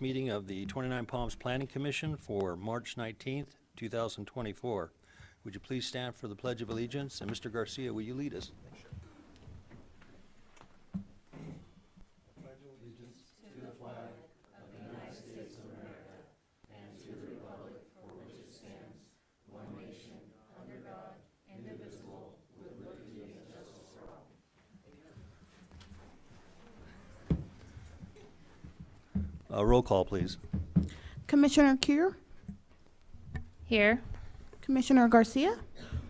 Meeting of the 29 Palms Planning Commission for March 19th, 2024. Would you please stand for the Pledge of Allegiance? And Mr. Garcia, will you lead us? Roll call, please. Commissioner Kier, Here. Commissioner Garcia,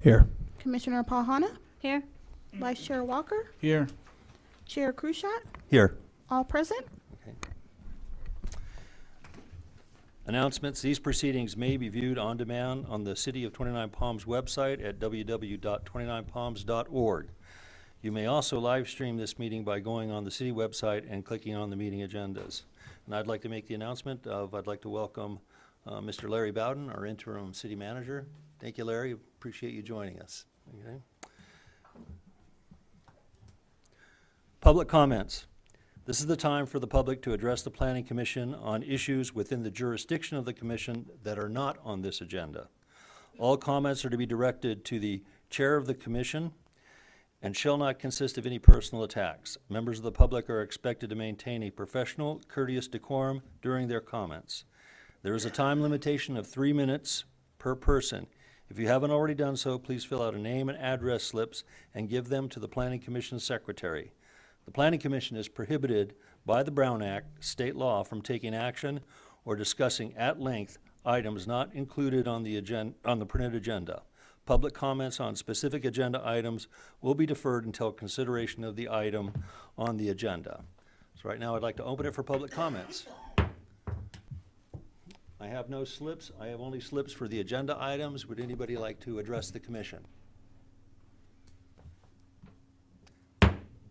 Here. Commissioner Pahana, Here. Vice Chair Walker, Here. Chair Krushat, Here. all present. Okay. Announcements. These proceedings may be viewed on demand on the City of 29 Palms website at www.29palms.org. You may also live stream this meeting by going on the city website and clicking on the meeting agendas. And I'd like to make the announcement of, I'd like to welcome Mr. Larry Bowden, our interim city manager. Thank you, Larry. Appreciate you joining us. Okay. Public comments. This is the time for the public to address the Planning Commission on issues within the jurisdiction of the Commission that are not on this agenda. All comments are to be directed to the Chair of the Commission and shall not consist of any personal attacks. Members of the public are expected to maintain a professional, courteous decorum during their comments. There is a time limitation of 3 minutes per person. If you haven't already done so, please fill out a name and address slips and give them to the Planning Commission Secretary. The Planning Commission is prohibited by the Brown Act, state law, from taking action or discussing at length items not included on the printed agenda. Public comments on specific agenda items will be deferred until consideration of the item on the agenda. So right now I'd like to open it for public comments. I have no slips. I have only slips for the agenda items. Would anybody like to address the commission?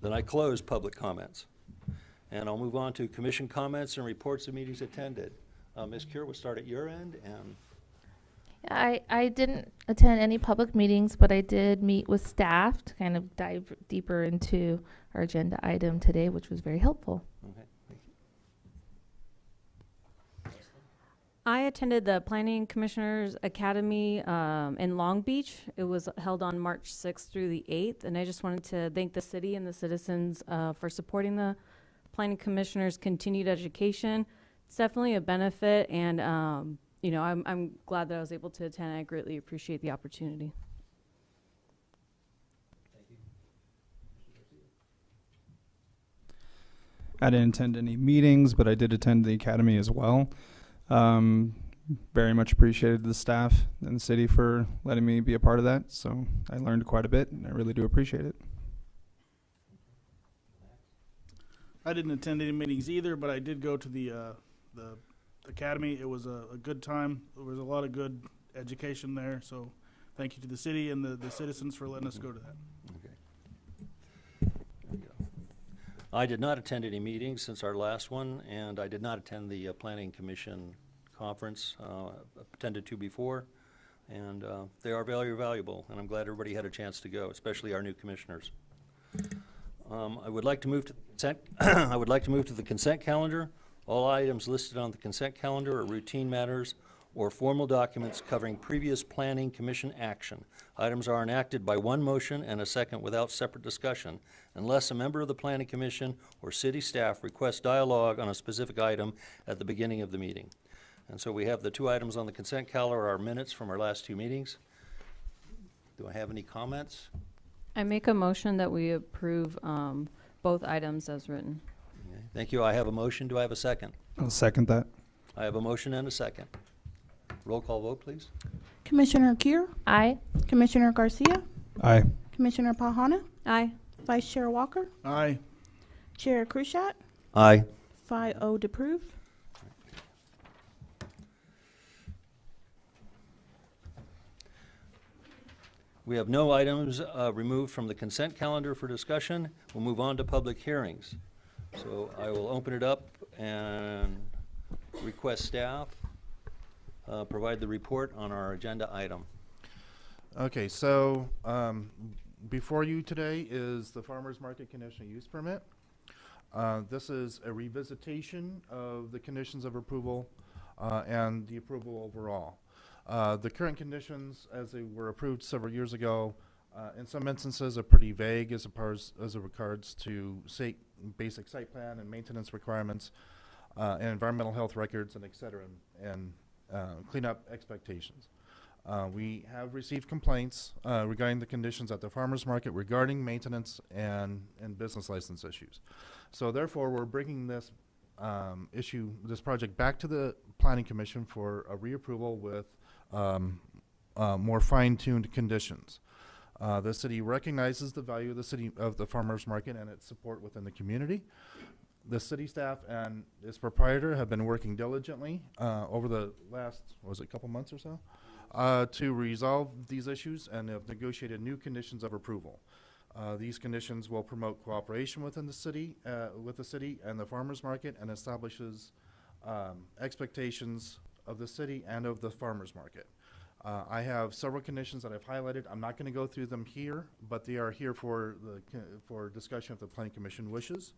Then I close public comments. And I'll move on to commission comments and reports of meetings attended. Ms. Kier, we'll start at your end. And I didn't attend any public meetings, but I did meet with staff to kind of dive deeper into our agenda item today, which was very helpful. okay, thank you. I attended the Planning Commissioners Academy in Long Beach. It was held on March 6th through the 8th, and I just wanted to thank the city and the citizens for supporting the Planning Commissioners' continued education. It's definitely a benefit, and you know, I'm glad that I was able to attend. I greatly appreciate the opportunity. Thank you. I didn't attend any meetings, but I did attend the academy as well. Very much appreciated the staff and the city for letting me be a part of that. So I learned quite a bit, and I really do appreciate it. I didn't attend any meetings either, but I did go to the academy. It was a good time. There was a lot of good education there. So thank you to the city and the citizens for letting us go to that. Okay. There we go. I did not attend any meetings since our last one, and I did not attend the Planning Commission conference attended to before, and they are very valuable, and I'm glad everybody had a chance to go, especially our new commissioners. I would like to move to consent. I would like to move to the consent calendar. All items listed on the consent calendar are routine matters or formal documents covering previous Planning Commission action. Items are enacted by one motion and a second without separate discussion, unless a member of the Planning Commission or city staff requests dialogue on a specific item at the beginning of the meeting. And so we have the two items on the consent calendar, our minutes from our last two meetings. Do I have any comments? I make a motion that we approve both items as written. Okay, thank you. I have a motion. Do I have a second? I'll second that. I have a motion and a second. Roll call vote, please. Commissioner Kier, Aye. Commissioner Garcia, Aye. Commissioner Pahana, Aye. Vice Chair Walker, Aye. Chair Krushat, Aye. 5-0 to approve. We have no items removed from the consent calendar for discussion. We'll move on to public hearings. So I will open it up and request staff provide the report on our agenda item. Okay, so before you today is the Farmers Market Conditional Use Permit. This is a revisitation of the conditions of approval and the approval overall. The current conditions, as they were approved several years ago, in some instances are pretty vague as it regards to basic site plan and maintenance requirements, and environmental health records, and et cetera, and cleanup expectations. We have received complaints regarding the conditions at the farmers market regarding maintenance and business license issues. So therefore, we're bringing this this project back to the Planning Commission for a reapproval with more fine-tuned conditions. The city recognizes the value of the farmers market and its support within the community. The city staff and its proprietor have been working diligently over the last, couple months or so, to resolve these issues, and have negotiated new conditions of approval. These conditions will promote cooperation within the city, with the city and the farmers market, and establishes expectations of the city and of the farmers market. I have several conditions that I've highlighted. I'm not going to go through them here, but they are here for discussion if the Planning Commission wishes.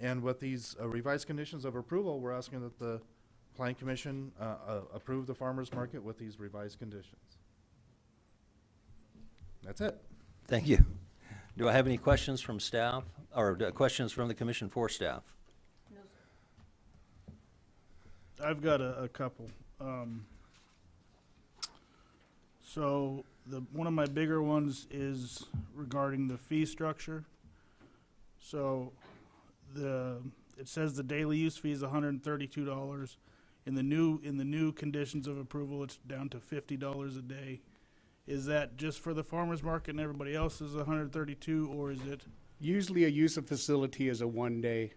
And with these revised conditions of approval, we're asking that the Planning Commission approve the farmers market with these revised conditions. That's it. Thank you. Do I have any questions from staff, or questions from the commission for staff? I've got a couple. So one of my bigger ones is regarding the fee structure. So it says the daily use fee is $132. In the new conditions of approval, it's down to $50 a day. Is that just for the farmers market and everybody else is $132, or is it? Usually a use of facility is a one day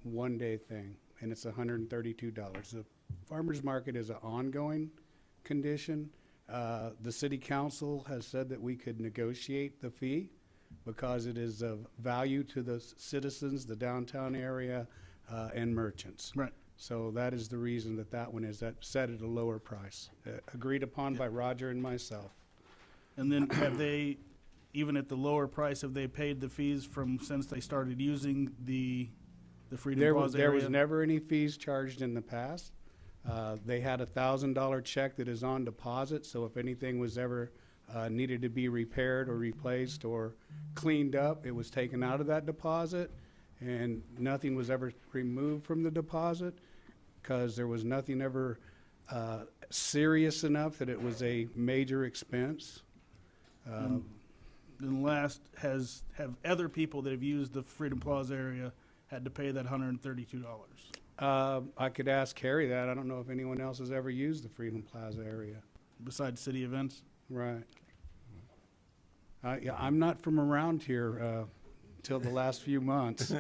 thing, and it's $132. The farmers market is an ongoing condition. The city council has said that we could negotiate the fee because it is of value to the citizens, the downtown area, and merchants. Right. So that is the reason that one is set at a lower price, agreed upon by Roger and myself. And then have they, even at the lower price, have they paid the fees since they started using the Freedom Plaza There area? was never any fees charged in the past. They had a $1,000 check that is on deposit, so if anything was ever needed to be repaired or replaced or cleaned up, it was taken out of that deposit, and nothing was ever removed from the deposit because there was nothing ever serious enough that it was a major expense. Then last, have other people that have used the Freedom Plaza area had to pay that $132? I could ask Harry that. I don't know if anyone else has ever used the Freedom Plaza area. Besides city events? Right. Yeah, I'm not from around here till the last few months.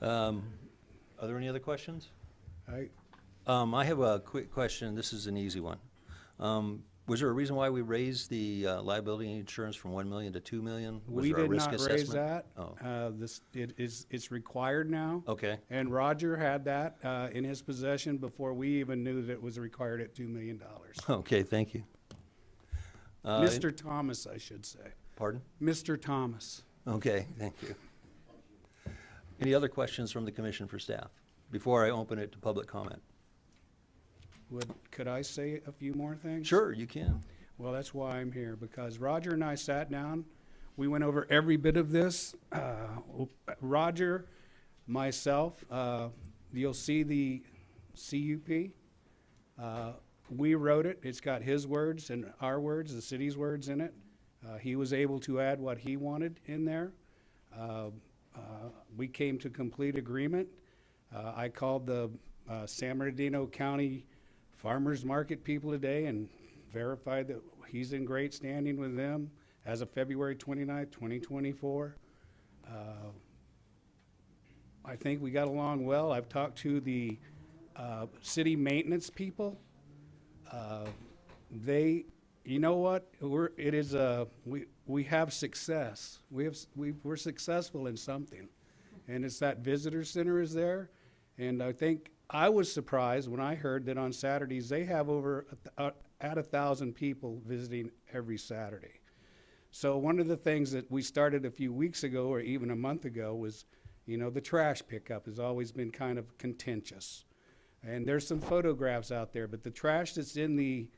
Are there any other questions? I I have a quick question. This is an easy one. Was there a reason why we raised the liability insurance from 1 million to 2 million? Was We there a did risk not raise assessment? that. Oh. It's required now. Okay. And Roger had that in his possession before we even knew that it was required at $2 million. Okay, thank you. Mr. Thomas, I should say. Pardon? Mr. Thomas. Okay, thank you. Any other questions from the commission for staff before I open it to public comment? Could I say a few more things? Sure, you can. Well, that's why I'm here, because Roger and I sat down. We went over every bit of this. Roger, myself, you'll see the CUP. We wrote it. It's got his words and our words, the city's words in it. He was able to add what he wanted in there. We came to complete agreement. I called the San Bernardino County Farmers Market people today and verified that he's in great standing with them as of February 29th, 2024. I think we got along well. I've talked to the city maintenance people. You know what? We have success. We're successful in something, and it's that visitor center is there, and I think I was surprised when I heard that on Saturdays they have over 1,000 people visiting every Saturday. So one of the things that we started a few weeks ago, or even a month ago, was, the trash pickup has always been kind of contentious. And there's some photographs out there, but the trash that's in the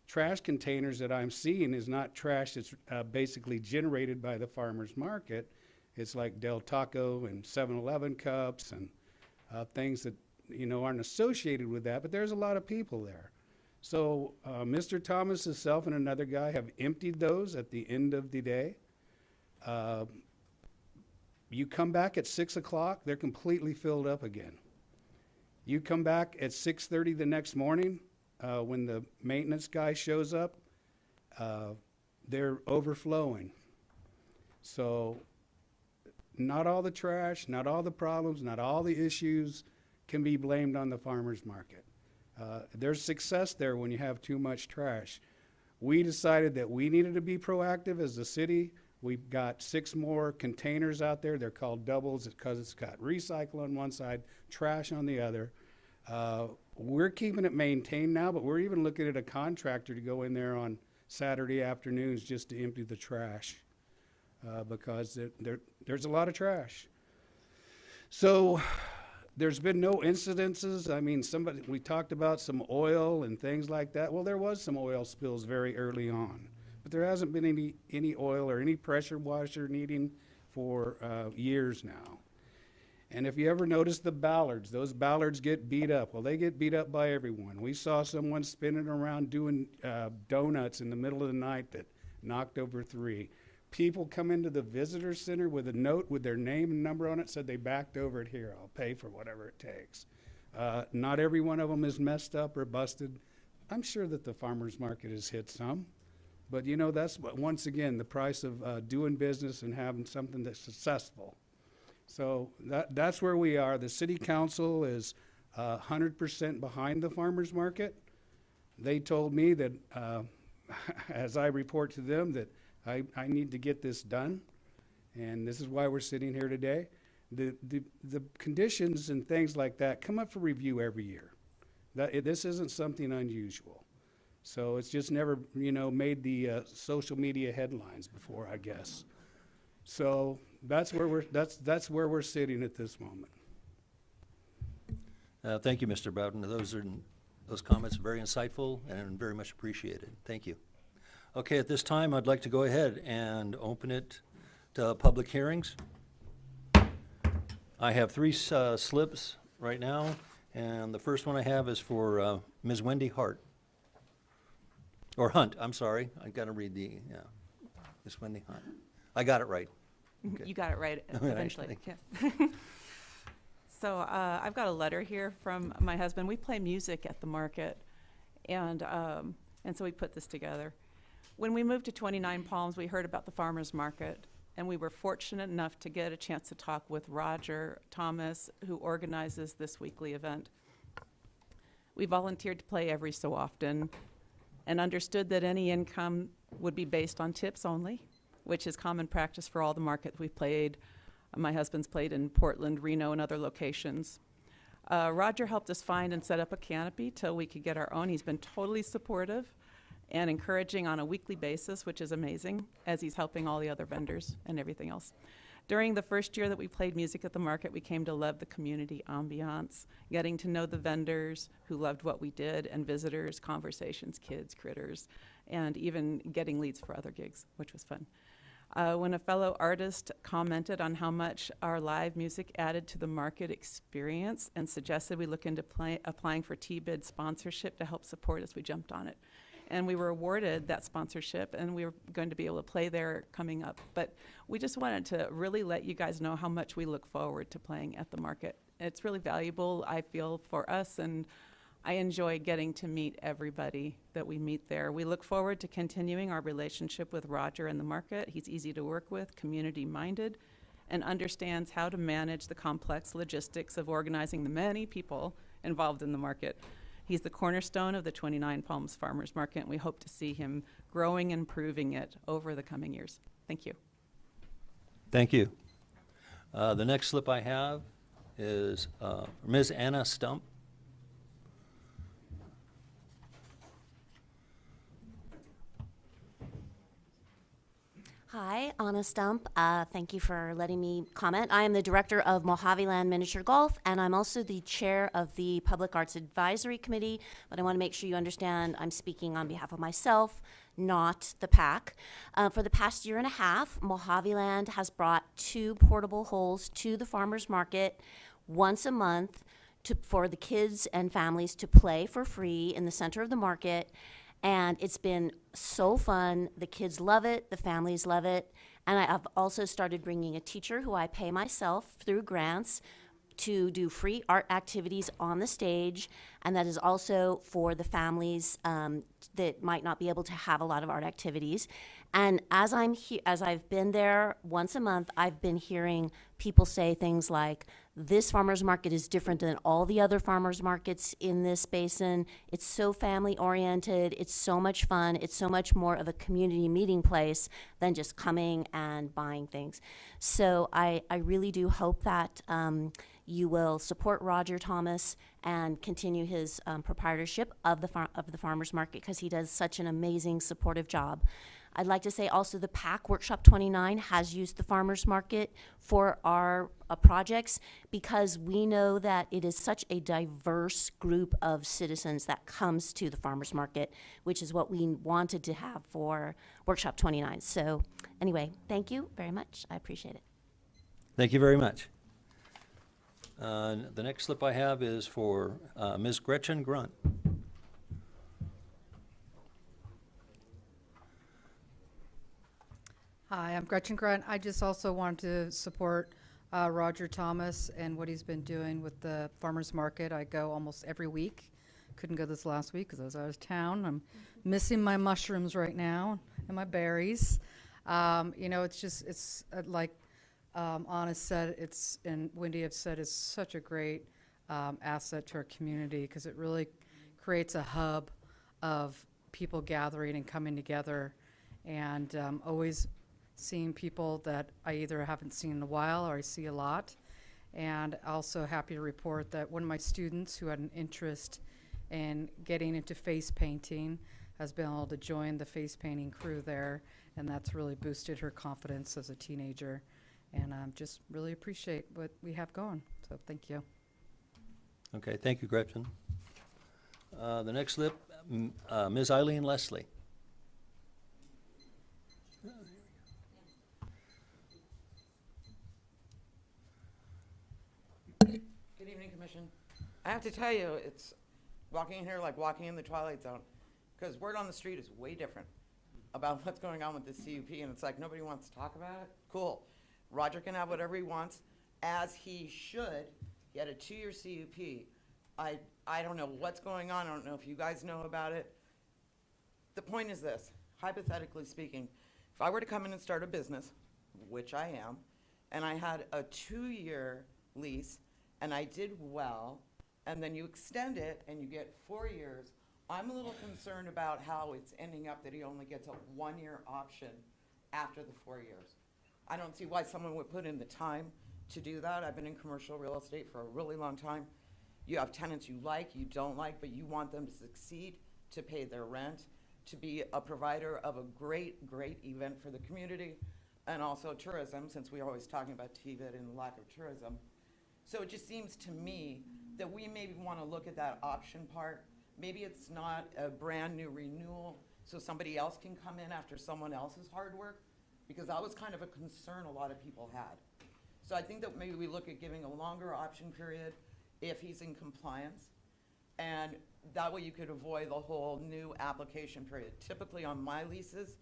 trash containers that I'm seeing is not trash that's basically generated by the farmer's market. It's like Del Taco and 7-Eleven cups and things that, aren't associated with that, but there's a lot of people there. So Mr. Thomas, himself, and another guy have emptied those at the end of the day. You come back at 6 o'clock, they're completely filled up again. You come back at 6:30 the next morning, when the maintenance guy shows up, they're overflowing. So not all the trash, not all the problems, not all the issues can be blamed on the farmer's market. There's success there when you have too much trash. We decided that we needed to be proactive as a city. We've got 6 more containers out there. They're called doubles because it's got recycle on one side, trash on the other. We're keeping it maintained now, but we're even looking at a contractor to go in there on Saturday afternoons just to empty the trash because there's a lot of trash. So there's been no incidences. I mean, we talked about some oil and things like that. Well, there was some oil spills very early on, but there hasn't been any oil or any pressure washer needing for years now. And if you ever notice the ballards, those ballards get beat up. Well, they get beat up by everyone. We saw someone spinning around doing donuts in the middle of the night that knocked over 3. People come into the visitor center with a note with their name and number on it, said they backed over it here. I'll pay for whatever it takes. Not every one of them is messed up or busted. I'm sure that the farmer's market has hit some. But, that's once again the price of doing business and having something that's successful. So that's where we are. The city council is 100% behind the farmer's market. They told me that, as I report to them, that I need to get this done, and this is why we're sitting here today. The conditions and things like that come up for review every year. This isn't something unusual. So it's just never, made the social media headlines before, I guess. So that's where we're sitting at this moment. Thank you, Mr. Bowden. Those comments are very insightful and very much appreciated. Thank you. Okay, at this time, I'd like to go ahead and open it to public hearings. I have 3 slips right now, and the first one I have is for Ms. Wendy Hart. Or Hunt, I'm sorry. I gotta read Ms. Wendy Hunt. I got it right. Okay. You got it right eventually. Thank you. Yeah. So I've got a letter here from my husband. We play music at the market, and so we put this together. When we moved to 29 Palms, we heard about the farmers market, and we were fortunate enough to get a chance to talk with Roger Thomas, who organizes this weekly event. We volunteered to play every so often and understood that any income would be based on tips only, which is common practice for all the markets we've played. My husband's played in Portland, Reno, and other locations. Roger helped us find and set up a canopy till we could get our own. He's been totally supportive and encouraging on a weekly basis, which is amazing, as he's helping all the other vendors and everything else. During the first year that we played music at the market, we came to love the community ambiance, getting to know the vendors who loved what we did, and visitors, conversations, kids, critters, and even getting leads for other gigs, which was fun. When a fellow artist commented on how much our live music added to the market experience and suggested we look into applying for T-bid sponsorship to help support us, we jumped on it. And we were awarded that sponsorship, and we were going to be able to play there coming up. But we just wanted to really let you guys know how much we look forward to playing at the market. It's really valuable, I feel, for us, and I enjoy getting to meet everybody that we meet there. We look forward to continuing our relationship with Roger in the market. He's easy to work with, community-minded, and understands how to manage the complex logistics of organizing the many people involved in the market. He's the cornerstone of the 29 Palms Farmers Market, and we hope to see him growing and improving it over the coming years. Thank you. Thank you. The next slip I have is Ms. Anna Stump. Hi, Anna Stump. Thank you for letting me comment. I am the director of Mojave Land Miniature Golf, and I'm also the chair of the Public Arts Advisory Committee. But I want to make sure you understand I'm speaking on behalf of myself, not the PAC. For the past year and a half, Mojave Land has brought 2 portable holes to the farmers market once a month for the kids and families to play for free in the center of the market. And it's been so fun. The kids love it, the families love it. And I have also started bringing a teacher who I pay myself through grants to do free art activities on the stage. And that is also for the families that might not be able to have a lot of art activities. And as I've been there once a month, I've been hearing people say things like, this farmer's market is different than all the other farmers markets in this basin. It's so family oriented. It's so much fun. It's so much more of a community meeting place than just coming and buying things. So I really do hope that you will support Roger Thomas and continue his proprietorship of the farmers market, because he does such an amazing supportive job. I'd like to say also the PAC Workshop 29 has used the farmers market for our projects, because we know that it is such a diverse group of citizens that comes to the farmers market, which is what we wanted to have for Workshop 29. So anyway, thank you very much. I appreciate it. Thank you very much. The next slip I have is for Ms. Gretchen Grunt. Hi, I'm Gretchen Grunt. I just also wanted to support Roger Thomas and what he's been doing with the farmers market. I go almost every week. Couldn't go this last week because I was out of town. I'm missing my mushrooms right now and my berries. You know, it's like Anna said, and Wendy have said, it's such a great asset to our community, because it really creates a hub of people gathering and coming together, and always seeing people that I either haven't seen in a while or I see a lot. And also happy to report that one of my students who had an interest in getting into face painting has been able to join the face painting crew there, and that's really boosted her confidence as a teenager. And just really appreciate what we have going. So thank you. Okay, thank you, Gretchen. The next slip, Ms. Eileen Leslie. Good evening, Commission. I have to tell you, it's walking in here like walking in the Twilight Zone, because word on the street is way different about what's going on with the CUP, and it's like nobody wants to talk about it. Cool. Roger can have whatever he wants, as he should. He had a 2-year CUP. I don't know what's going on. I don't know if you guys know about it. The point is this, hypothetically speaking, if I were to come in and start a business, which I am, and I had a 2-year lease, and I did well, and then you extend it and you get 4 years, I'm a little concerned about how it's ending up that he only gets a 1-year option after the 4 years. I don't see why someone would put in the time to do that. I've been in commercial real estate for a really long time. You have tenants you like, you don't like, but you want them to succeed, to pay their rent, to be a provider of a great, great event for the community, and also tourism, since we're always talking about TVID and the lack of tourism. So it just seems to me that we maybe want to look at that option part. Maybe it's not a brand new renewal, so somebody else can come in after someone else's hard work, because that was kind of a concern a lot of people had. So I think that maybe we look at giving a longer option period if he's in compliance, and that way you could avoid the whole new application period. Typically on my leases,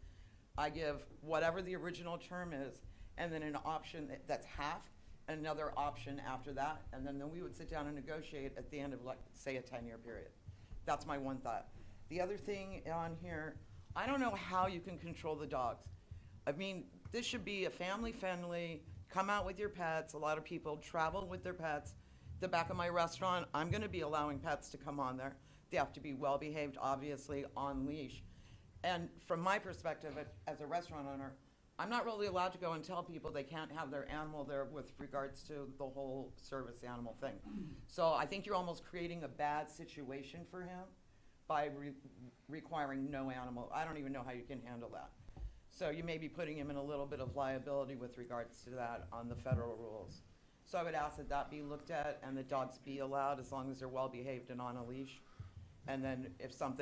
I give whatever the original term is, and then an option that's half, and another option after that, and then we would sit down and negotiate at the end of, like, say, a 10-year period. That's my one thought. The other thing on here, I don't know how you can control the dogs. I mean, this should be a family-friendly, come out with your pets. A lot of people travel with their pets. The back of my restaurant, I'm gonna be allowing pets to come on there. They have to be well-behaved, obviously, on leash. And from my perspective, as a restaurant owner, I'm not really allowed to go and tell people they can't have their animal there with regards to the whole service animal thing. So I think you're almost creating a bad situation for him by requiring no animal. I don't even know how you can handle that. So you may be putting him in a little bit of liability with regards to that on the federal rules. So I would ask that that be looked at and the dogs be allowed as long as they're well behaved and on a leash. And then if some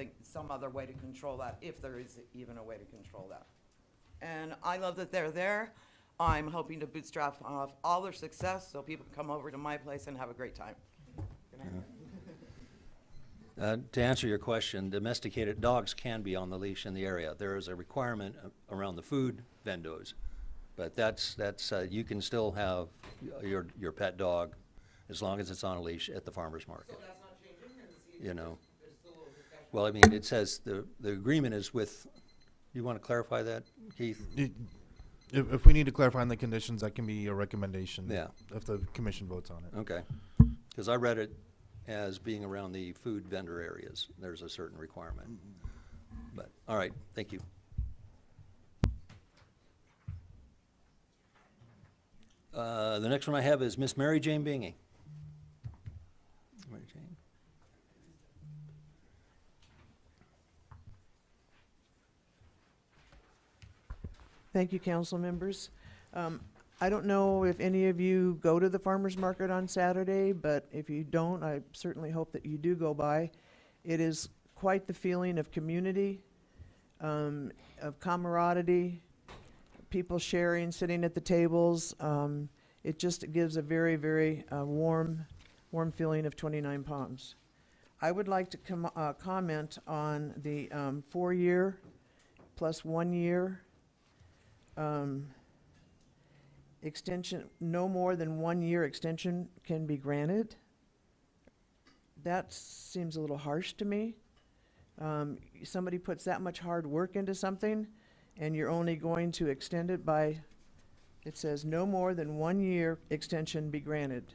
other way to control that, if there is even a way to control that. And I love that they're there. I'm hoping to bootstrap off all their success so people can come over to my place and have a great time. To answer your question, domesticated dogs can be on the leash in the area. There is a requirement around the food vendors, but that's you can still have your pet dog as long as it's on a leash at the farmer's market. So that's not changing and You know. there's still a little discussion. Well, I mean, it says the agreement is with, you want to clarify that, Keith? If we need to clarify on the conditions, that can be a recommendation. Yeah. If the commission votes on it. Okay. Because I read it as being around the food vendor areas. There's a certain requirement. But, all right, thank you. The next one I have is Miss Mary Jane Bingy. Mary Jane. Thank you, council members. I don't know if any of you go to the farmer's market on Saturday, but if you don't, I certainly hope that you do go by. It is quite the feeling of community, of camaraderie, people sharing, sitting at the tables. It just gives a very, very warm feeling of 29 Palms. I would like to comment on the 4-year plus 1 year extension. No more than 1 year extension can be granted. That seems a little harsh to me. Somebody puts that much hard work into something and you're only going to extend it by, it says no more than 1 year extension be granted.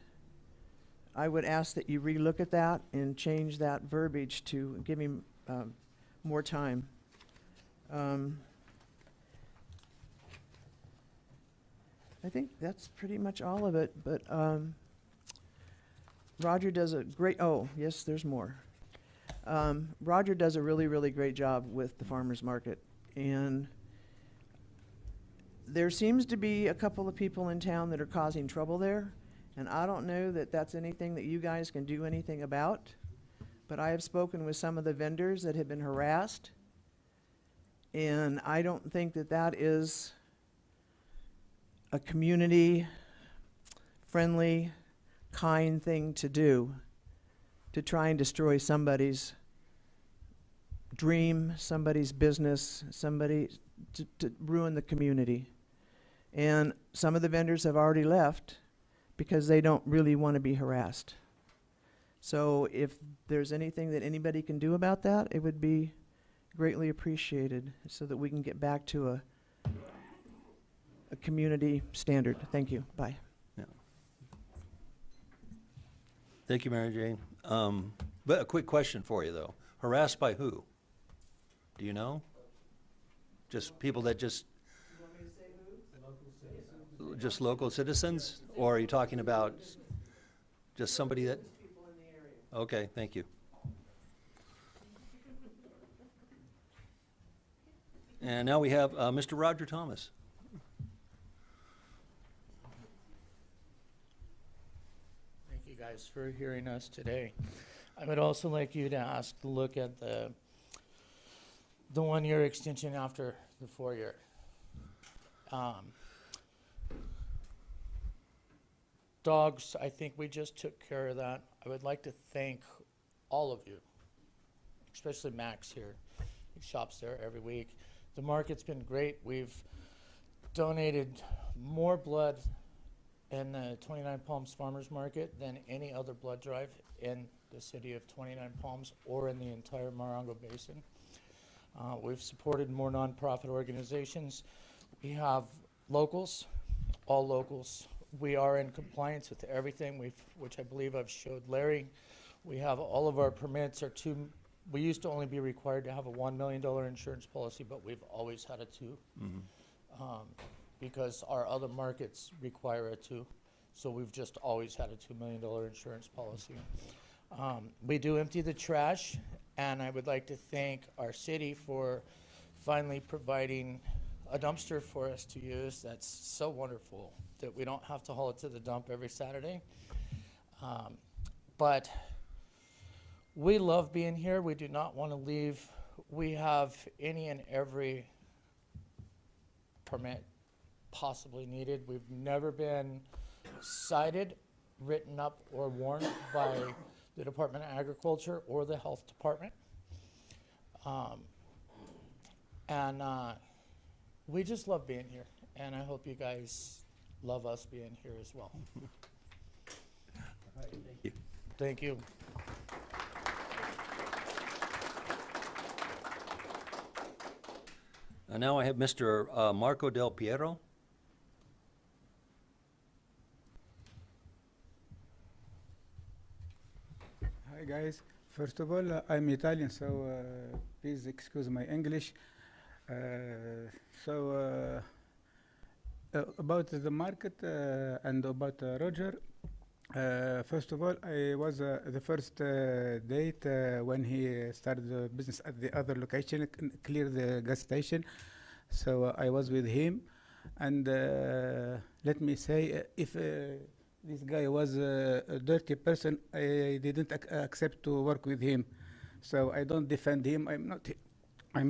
I would ask that you relook at that and change that verbiage to give him more time. I think that's pretty much all of it, but Roger does a great, oh, yes, there's more. Roger does a really, really great job with the farmer's market. And there seems to be a couple of people in town that are causing trouble there. And I don't know that that's anything that you guys can do anything about. But I have spoken with some of the vendors that have been harassed. And I don't think that that is a community-friendly, kind thing to do, to try and destroy somebody's dream, somebody's business, to ruin the community. And some of the vendors have already left because they don't really want to be harassed. So if there's anything that anybody can do about that, it would be greatly appreciated so that we can get back to a community standard. Thank you. Bye. Yeah. Thank you, Mary Jane. But a quick question for you, though. Harassed by who? Do you know? Just people that just... Just local citizens? Or are you talking about just somebody that... Okay, thank you. And now we have Mr. Roger Thomas. Thank you guys for hearing us today. I would also like you to ask to look at the 1 year extension after the 4 year. Dogs, I think we just took care of that. I would like to thank all of you, especially Max here. He shops there every week. The market's been great. We've donated more blood in the 29 Palms Farmers Market than any other blood drive in the city of 29 Palms or in the entire Morongo Basin. We've supported more nonprofit organizations. We have locals, all locals. We are in compliance with everything, which I believe I've showed Larry. We have all of our permits are we used to only be required to have a $1 million insurance policy, but we've always had a 2. Because our other markets require a 2. So we've just always had a $2 million insurance policy. We do empty the trash, and I would like to thank our city for finally providing a dumpster for us to use. That's so wonderful that we don't have to haul it to the dump every Saturday. But we love being here. We do not want to leave. We have any and every permit possibly needed. We've never been cited, written up, or warned by the Department of Agriculture or the Health Department. We just love being here, and I hope you guys love us being here as well. Thank you. Thank you. Now I have Mr. Marco Del Piero. Hi guys. First of all, I'm Italian, so please excuse my English. About the market and about Roger. First of all, I was the first date when he started the business at the other location, clear the gas station. So I was with him, and let me say, if this guy was a dirty person, I didn't accept to work with him. So I don't defend him. I'm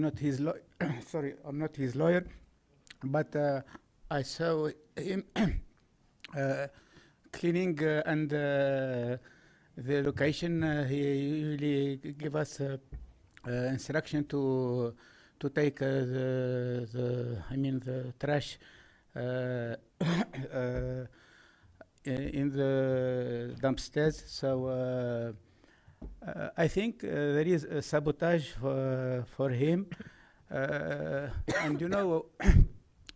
not his lawyer. Sorry, I'm not his lawyer. But I saw him cleaning and the location. He usually give us instruction to take the trash in the dumpsters. So I think there is a sabotage for him, and you know,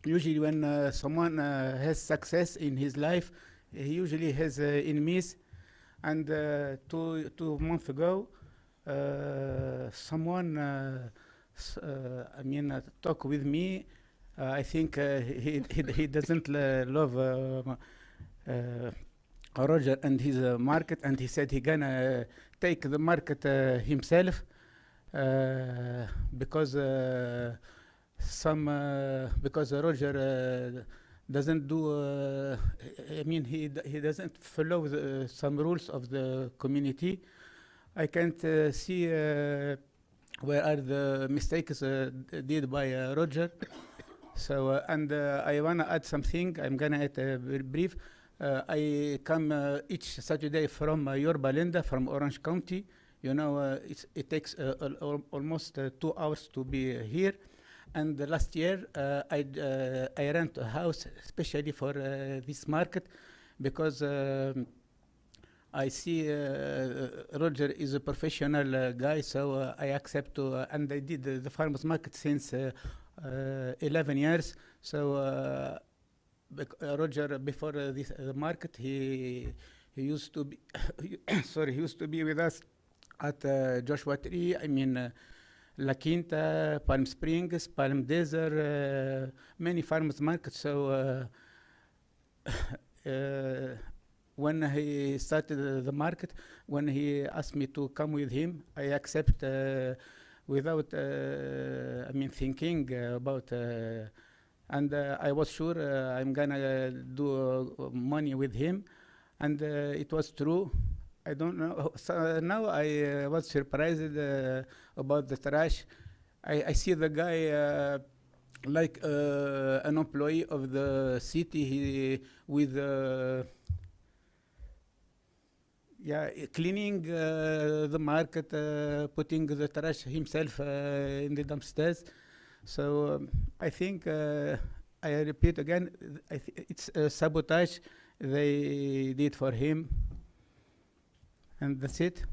usually when someone has success in his life, he usually has enemies. And 2 months ago, someone talk with me. I think he doesn't love Roger and his market, and he said he gonna take the market himself because Roger doesn't do. He doesn't follow some rules of the community. I can't see where are the mistakes did by Roger. So and I wanna add something. I'm gonna add very brief. I come each Saturday from Yorba Linda, from Orange County. You know, it takes almost 2 hours to be here. And last year, I rent a house especially for this market because I see Roger is a professional guy, so I accept to, and I did the farmers market since 11 years. So Roger, before this market, he used to be sorry, he used to be with us at Joshua Tree. La Quinta, Palm Springs, Palm Desert, many farmers markets. So when he started the market, when he asked me to come with him, I accept without thinking about. And I was sure I'm gonna do money with him, and it was true. I don't know. So now I was surprised about the trash. I see the guy like an employee of the city. With cleaning the market, putting the trash himself in the dumpsters. So I think I repeat again, it's sabotage they did for him. And that's it.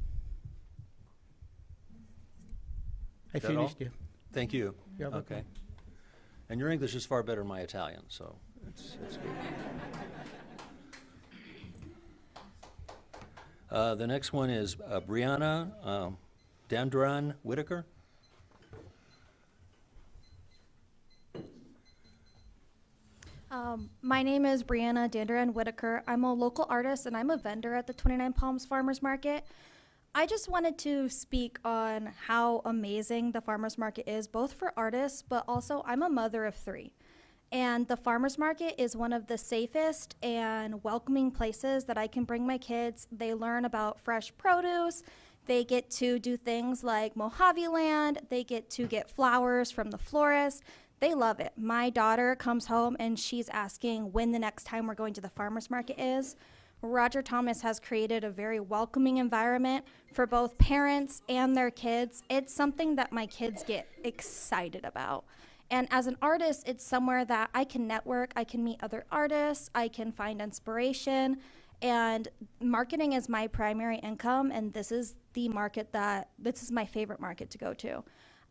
I That all? finished, yeah. Thank you. You're welcome. Okay. And your English is far better than my Italian, so it's good. The next one is Brianna Dandran Whitaker. My name is Brianna Dandran Whitaker. I'm a local artist and I'm a vendor at the 29 Palms Farmers Market. I just wanted to speak on how amazing the farmers market is, both for artists, but also I'm a mother of 3. And the farmers market is one of the safest and welcoming places that I can bring my kids. They learn about fresh produce. They get to do things like Mojave Land. They get to get flowers from the florist. They love it. My daughter comes home and she's asking when the next time we're going to the farmers market is. Roger Thomas has created a very welcoming environment for both parents and their kids. It's something that my kids get excited about. And as an artist, it's somewhere that I can network, I can meet other artists, I can find inspiration, and marketing is my primary income, and this is my favorite market to go to.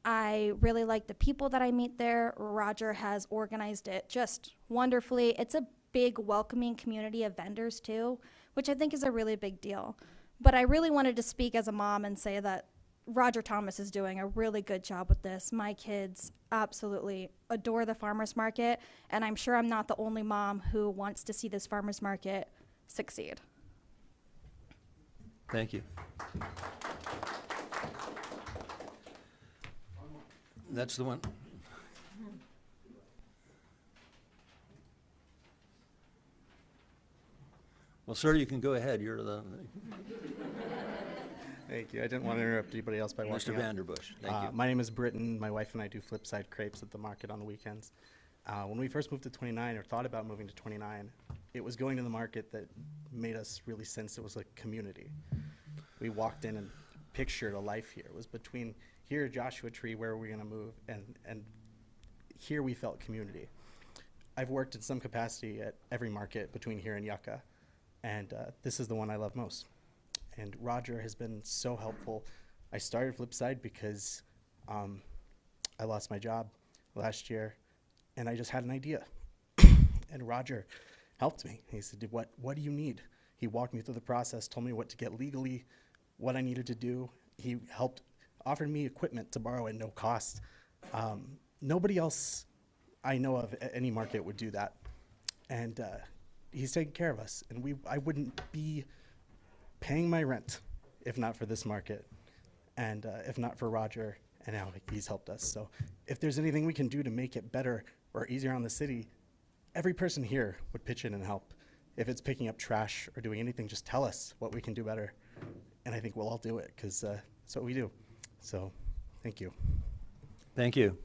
I really like the people that I meet there. Roger has organized it just wonderfully. It's a big welcoming community of vendors too, which I think is a really big deal. But I really wanted to speak as a mom and say that Roger Thomas is doing a really good job with this. My kids absolutely adore the farmers market, and I'm sure I'm not the only mom who wants to see this farmers market succeed. Thank you. That's the one. Well, sir, you can go ahead. You're the Thank you. I didn't want to interrupt anybody else by Mr. walking up. Vanderbush. Thank you. My name is Britton. My wife and I do flipside crepes at the market on the weekends. When we first moved to 29, or thought about moving to 29, it was going to the market that made us really sense it was a community. We walked in and pictured a life here. It was between here, Joshua Tree, where we're going to move, and here we felt community. I've worked in some capacity at every market between here and Yucca, and this is the one I love most. And Roger has been so helpful. I started Flipside because I lost my job last year, and I just had an idea. And Roger helped me. He said, what do you need? He walked me through the process, told me what to get legally, what I needed to do. He offered me equipment to borrow at no cost. Nobody else I know of at any market would do that. And he's taking care of us. And I wouldn't be paying my rent if not for this market, and if not for Roger and how he's helped us. So if there's anything we can do to make it better or easier on the city, every person here would pitch in and help. If it's picking up trash or doing anything, just tell us what we can do better. And I think we'll all do it, because that's what we do. So thank you. Thank you.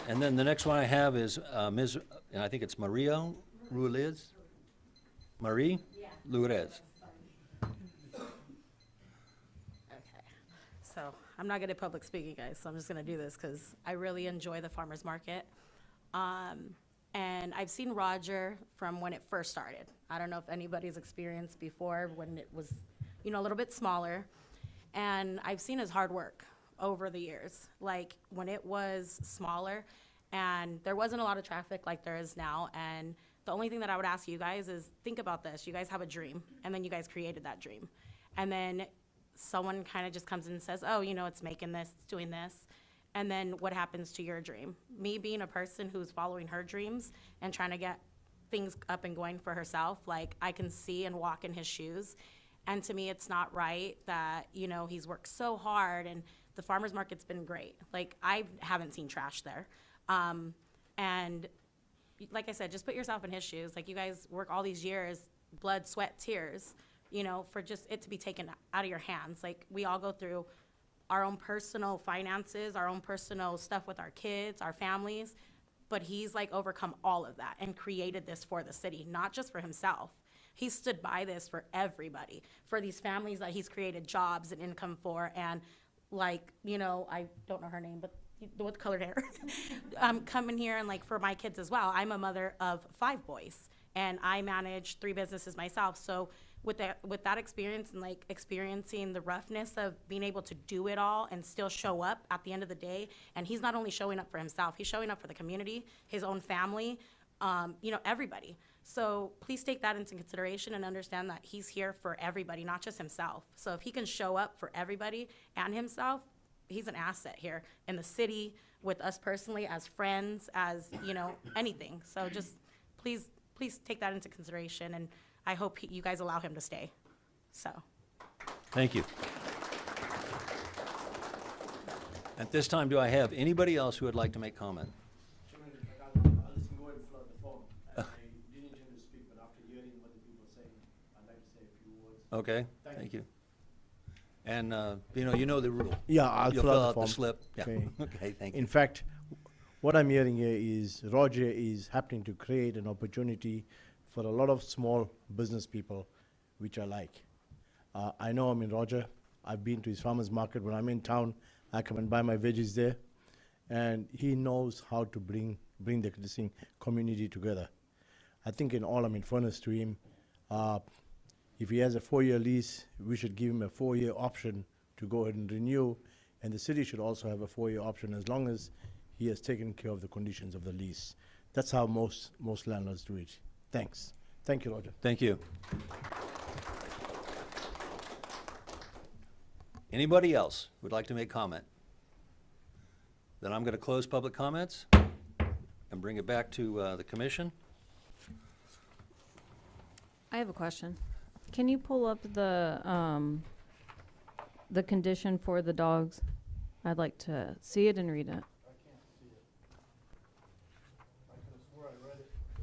And then the next one I have is Ms., and I think it's Maria Ruiz. Marie? Yeah. Lurez. Okay. So I'm not good at public speaking, guys, so I'm just going to do this because I really enjoy the farmers market. And I've seen Roger from when it first started. I don't know if anybody's experienced before when it was, a little bit smaller. And I've seen his hard work over the years. Like when it was smaller and there wasn't a lot of traffic like there is now, and the only thing that I would ask you guys is think about this. You guys have a dream, and then you guys created that dream. And then someone kind of just comes in and says, oh, it's making this, it's doing this. And then what happens to your dream? Me being a person who's following her dreams and trying to get things up and going for herself, like I can see and walk in his shoes. And to me, it's not right that, he's worked so hard, and the farmer's market's been great. Like, I haven't seen trash there. And like I said, just put yourself in his shoes. Like, you guys work all these years, blood, sweat, tears, for just it to be taken out of your hands. Like, we all go through our own personal finances, our own personal stuff with our kids, our families, but he's like overcome all of that and created this for the city, not just for himself. He stood by this for everybody, for these families that he's created jobs and income for, and like, I don't know her name, but with colored hair, coming here, and like for my kids as well. I'm a mother of 5 boys, and I manage 3 businesses myself. So with that experience, and like experiencing the roughness of being able to do it all and still show up at the end of the day, and he's not only showing up for himself, he's showing up for the community, his own family, everybody. So please take that into consideration and understand that he's here for everybody, not just himself. So if he can show up for everybody and himself, he's an asset here in the city, with us personally, as friends, as, anything. So just please take that into consideration, and I hope you guys allow him to stay. So. Thank you. At this time, do I have anybody else who would like to make comment? Okay, thank you. And, Vino, you know the rule. Yeah, I'll You'll fill fill out out the the form. slip. Yeah. Okay. Okay, thank you. In fact, what I'm hearing here is Roger is happening to create an opportunity for a lot of small business people, which I like. I know I'm in Roger. I've been to his farmer's market. When I'm in town, I come and buy my veggies there. And he knows how to bring this thing, community together. I think in all, I'm in fairness to him, if he has a 4-year lease, we should give him a 4-year option to go ahead and renew, and the city should also have a 4-year option as long as he has taken care of the conditions of the lease. That's how most landlords do it. Thanks. Thank you, Roger. Thank you. Anybody else would like to make comment? Then I'm going to close public comments and bring it back to the commission. I have a question. Can you pull up the condition for the dogs? I'd like to see it and read it.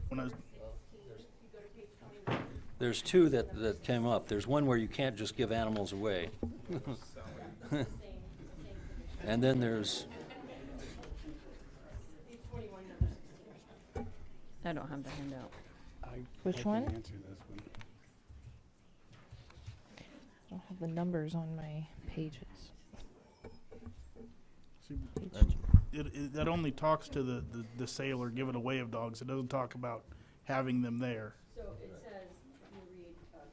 When I was, There's two that came up. There's one where you can't just give animals away. And then there's, I don't have the handout. Which I can one? answer this one. I don't have the numbers on my pages. see, that only talks to the sale or give it away of dogs. It doesn't talk about having them there. So it says,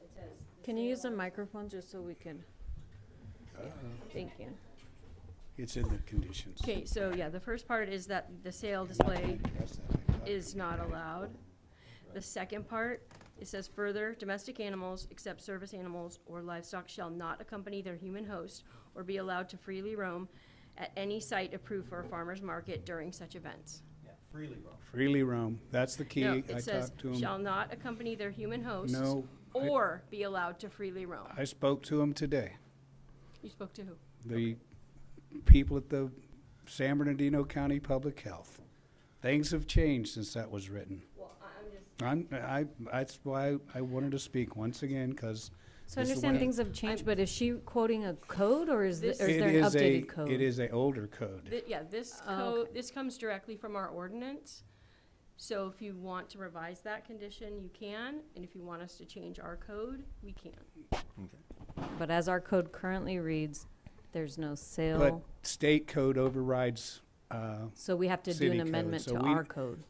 it says. Can you use a microphone just so we can? Thank you. It's in the conditions. Okay, so yeah, the first part is that the sale display is not allowed. The second part, it says further, domestic animals, except service animals or livestock, shall not accompany their human host or be allowed to freely roam at any site approved for a farmer's market during such events. freely roam. Freely roam. That's the key. No, I it says, talked to him. shall not accompany their human host No, or be allowed to freely roam. I spoke to him today. You spoke to who? The people at the San Bernardino County Public Health. Things have changed since that was written. Well, I'm just. That's why I wanted to speak once again, because. So I understand things have changed, but is she quoting a code or is This- or is there an updated code? It is a older code. Yeah, this Oh, code, okay. this comes directly from our ordinance. So if you want to revise that condition, you can, and if you want us to change our code, we can. But as our code currently reads, there's no But sale, state code overrides, so we have to do city an code. amendment So to we- our code.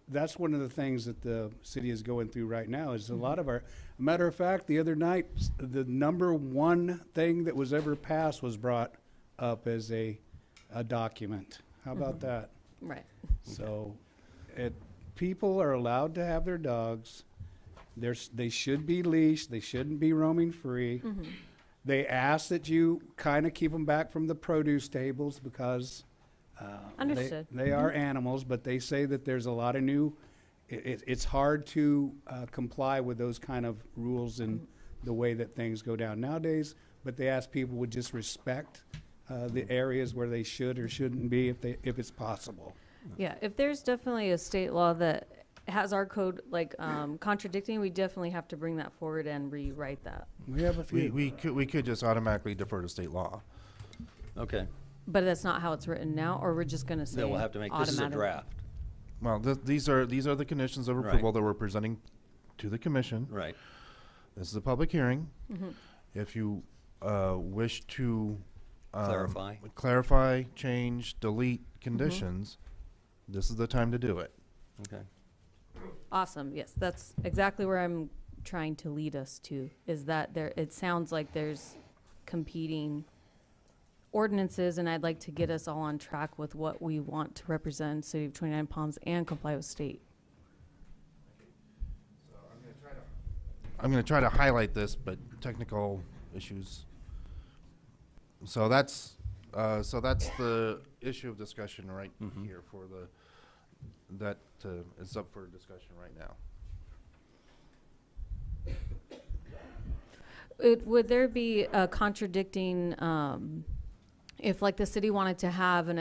That's one of the things that the city is going through right now, is a lot of our, a matter of fact, the other night, the number one thing that was ever passed was brought up as a document. How about that? Right. So, people are allowed to have their dogs. They should be leashed. They shouldn't be roaming free. They ask that you kind of keep them back from the produce tables because Understood. they are animals, but they say that there's a lot of new. It's hard to comply with those kind of rules and the way that things go down nowadays. But they ask people would just respect the areas where they should or shouldn't be if it's possible. Yeah, if there's definitely a state law that has our code like contradicting, we definitely have to bring that forward and rewrite that. We have a few. We could just automatically defer to state law. Okay. But that's not how it's written now, or we're just gonna say Then we'll have to make, this is a automatic? draft. Well, these are the conditions of Right. approval that we're presenting to the commission. Right. This is a public hearing. Mhm. If you wish to Clarify. change, delete conditions, this is the time to do it. Okay. Awesome, yes, that's exactly where I'm trying to lead us to, is that it sounds like there's competing ordinances, and I'd like to get us all on track with what we want to represent City of 29 Palms and comply with state. I'm going to try to highlight this, but technical issues. So that's the issue of discussion right here for that is up for discussion right now. Would there be a contradicting if like the city wanted to have an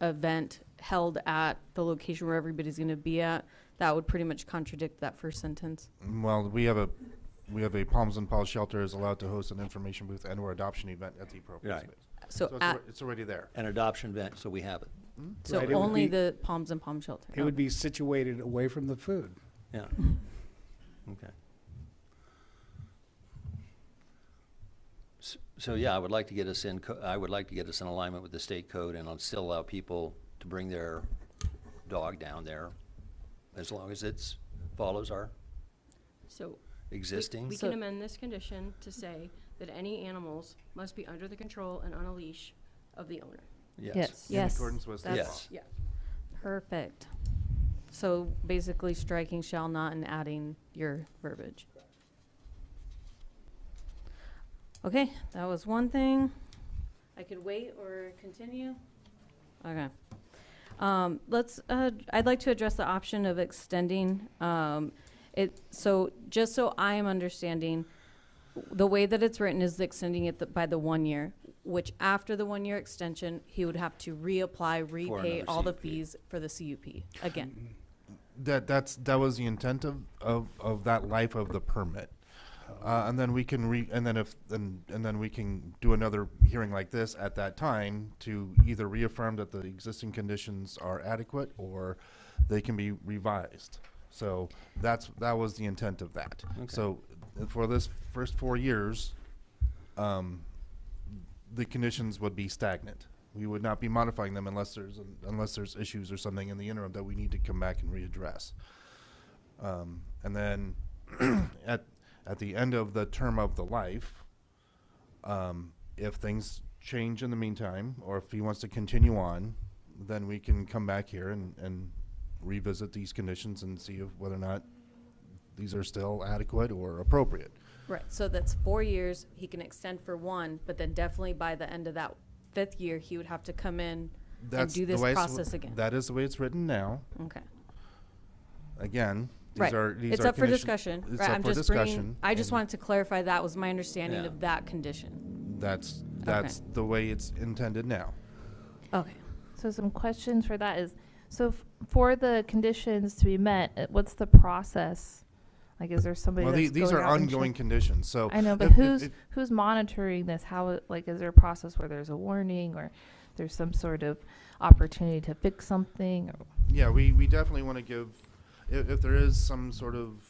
event held at the location where everybody's going to be at, that would pretty much contradict that first sentence. Well, we have a Palms and Paws shelter is allowed to host an information booth and/or adoption event at the appropriate Right. space. So it's already there. An adoption event, so we have it. So Right, it would only be- the Palms and Palm Shelter. It would be situated away from the food. Yeah. Okay. So yeah, I would like to get us in, I would like to get us in alignment with the state code and I'll still allow people to bring their dog down there as long as it's follows our So existing. we can amend this condition to say that any animals must be under the control and on a leash of the owner. Yes. In accordance with state law. Yes. Yeah. Perfect. So basically striking shall not and adding your verbiage. Okay, that was one thing. I could wait or continue? Okay. I'd like to address the option of extending, so just so I am understanding, the way that it's written is extending it by the 1 year, which after the 1 year extension, he would have to reapply, repay another all the CUP. fees for the CUP again. That was the intent of that life of the permit. And then we can and then we can do another hearing like this at that time to either reaffirm that the existing conditions are adequate or they can be revised. So that was the intent of that. Okay. So for this first 4 years, the conditions would be stagnant. We would not be modifying them unless there's issues or something in the interim that we need to come back and readdress. And then at the end of the term of the life, if things change in the meantime, or if he wants to continue on, then we can come back here and revisit these conditions and see whether or not these are still adequate or appropriate. Right, so that's 4 years, he can extend for 1, but then definitely by the end of that 5th year, he would have to come in and do this process again. That is the way it's written now. Okay. Again, Right. these It's are up for condition- discussion. It's Right, up I'm for just bringing, discussion, I just and wanted to clarify that was my understanding Yeah. of that condition. That's Okay. the way it's intended now. Okay. So some questions for that is, so for the conditions to be met, what's the process? Like, is there somebody Well, that's these going are out and ongoing check- conditions, so. I know, but if- who's monitoring this? Like, is there a process where there's a warning or there's some sort of opportunity to fix something? Or Yeah, we definitely want to give, if there is some sort of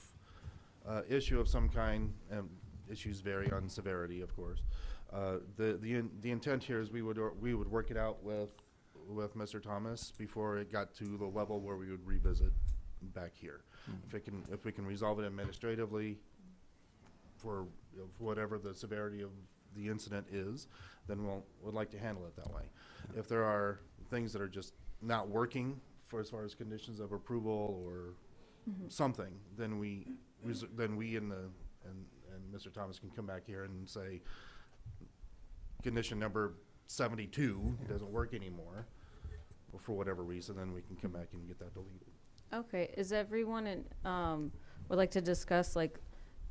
issue of some kind, and issues vary on severity, of course. The intent here is we would work it out with Mr. Thomas before it got to the level where we would revisit back here. If we can resolve it administratively for whatever the severity of the incident is, then would like to handle it that way. If there are things that are just not working as far as conditions of approval or something, then we and Mr. Thomas can come back here and say, condition number 72 doesn't work anymore, or for whatever reason, then we can come back and get that deleted. Okay, is everyone would like to discuss like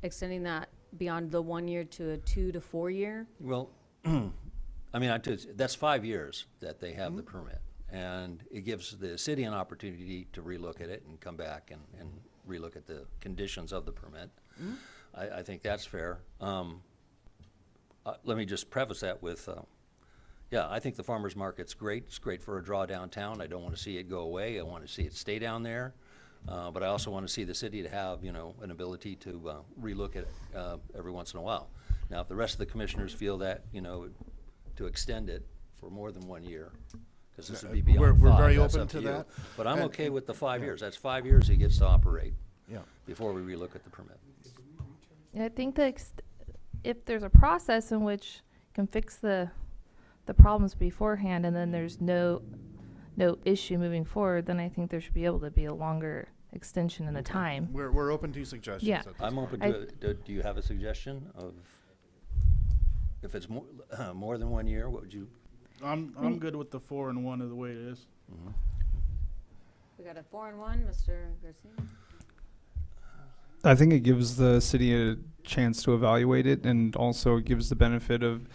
extending that beyond the 1 year to a 2 to 4 year? Well, I mean, that's 5 years that they have the permit. And it gives the city an opportunity to relook at it and come back and relook at the conditions of the permit. I think that's fair. Let me just preface that with, yeah, I think the farmer's market's great. It's great for a draw downtown. I don't want to see it go away. I want to see it stay down there. But I also want to see the city to have, an ability to relook at it every once in a while. Now, if the rest of the commissioners feel that, to extend it for more than 1 year, because this would be beyond We're five, very that's open up to you. that. But I'm And- okay with the 5 yeah. years. That's 5 years he gets to operate. Yeah. Before we relook at the permit. Yeah, I think if there's a process in which you can fix the problems beforehand and then there's no issue moving forward, then I think there should be able to be a longer extension in the time. We're open to suggestions. Yeah. at this I'm point. open to it. Do you have a suggestion of, if it's more than 1 year, what would you? I'm good with the 4 and 1 of the way it is. We got a 4 and 1, Mr. Garcia. I think it gives the city a chance to evaluate it and also gives the benefit of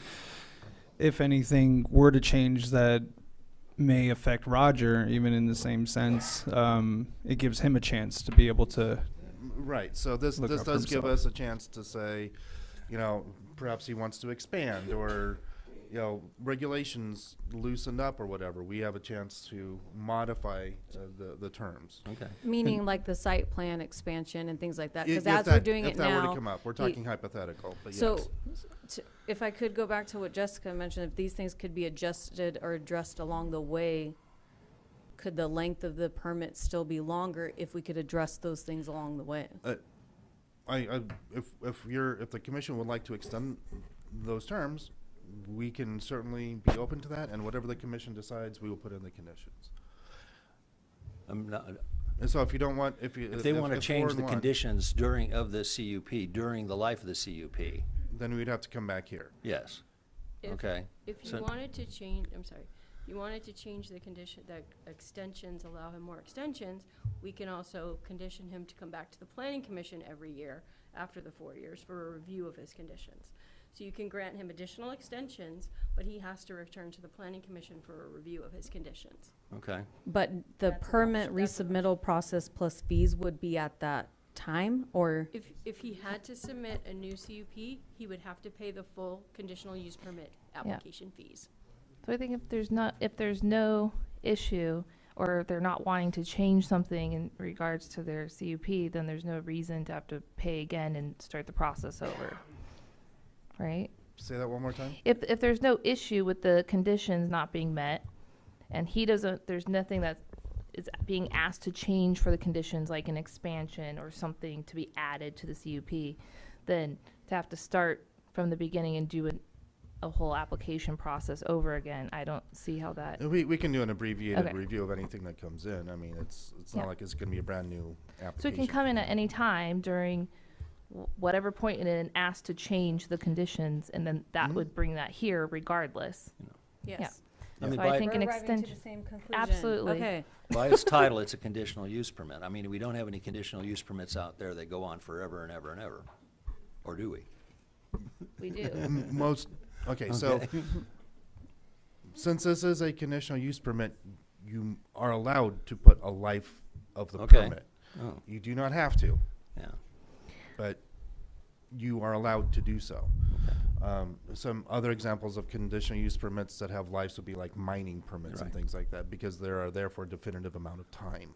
if anything were to change that may affect Roger, even in the same sense, it gives him a chance to be able to. Right, so this Look out for does give himself. us a chance to say, you know, perhaps he wants to expand, or, you know, regulations loosened up or whatever. We have a chance to modify the terms. Okay. Meaning like the site plan expansion and things like that, because If as we're that- doing if it that were now. to come up, we're he- talking hypothetical, but So, yes. if I could go back to what Jessica mentioned, if these things could be adjusted or addressed along the way, could the length of the permit still be longer if we could address those things along the way? If the commission would like to extend those terms, we can certainly be open to that, and whatever the commission decides, we will put in the conditions. I'm not, And so if you don't want, if they want to if change 4 and the 1, conditions of the CUP, during the life of the CUP, then we'd have to come back here. yes. If- Okay. If you So- wanted to change, I'm sorry, you wanted to change the condition, that extensions, allow him more extensions, we can also condition him to come back to the planning commission every year after the 4 years for a review of his conditions. So you can grant him additional extensions, but he has to return to the planning commission for a review of his conditions. Okay. But the permit resubmittal process plus fees would be at that time, or? If he had to submit a new CUP, he would have to pay the full conditional use permit application fees. So I think if there's no issue, or they're not wanting to change something in regards to their CUP, then there's no reason to have to pay again and start the process over. Right? Say that one more time? If there's no issue with the conditions not being met, and there's nothing that is being asked to change for the conditions, like an expansion or something to be added to the CUP, then to have to start from the beginning and do a whole application process over again, I don't see how that. We can do an abbreviated Okay. review of anything that comes in. I mean, it's Yeah. not like it's gonna be a brand new application. So it can come in at any time during whatever point in it and ask to change the conditions, and then that would bring that here regardless. Yes. I mean, So by- I think an We're arriving to extension. the same conclusion. Absolutely. Okay. By its title, it's a conditional use permit. I mean, we don't have any conditional use permits out there that go on forever and ever and ever. Or do we? We do. Okay, so Okay. since this is a conditional use permit, you are allowed to put a life of the Okay. permit. Oh. You do not have to, Yeah. but you are allowed to do so. Some other examples of conditional use permits that have lives would be like mining permits and Right. things like that, because they are there for a definitive amount of time.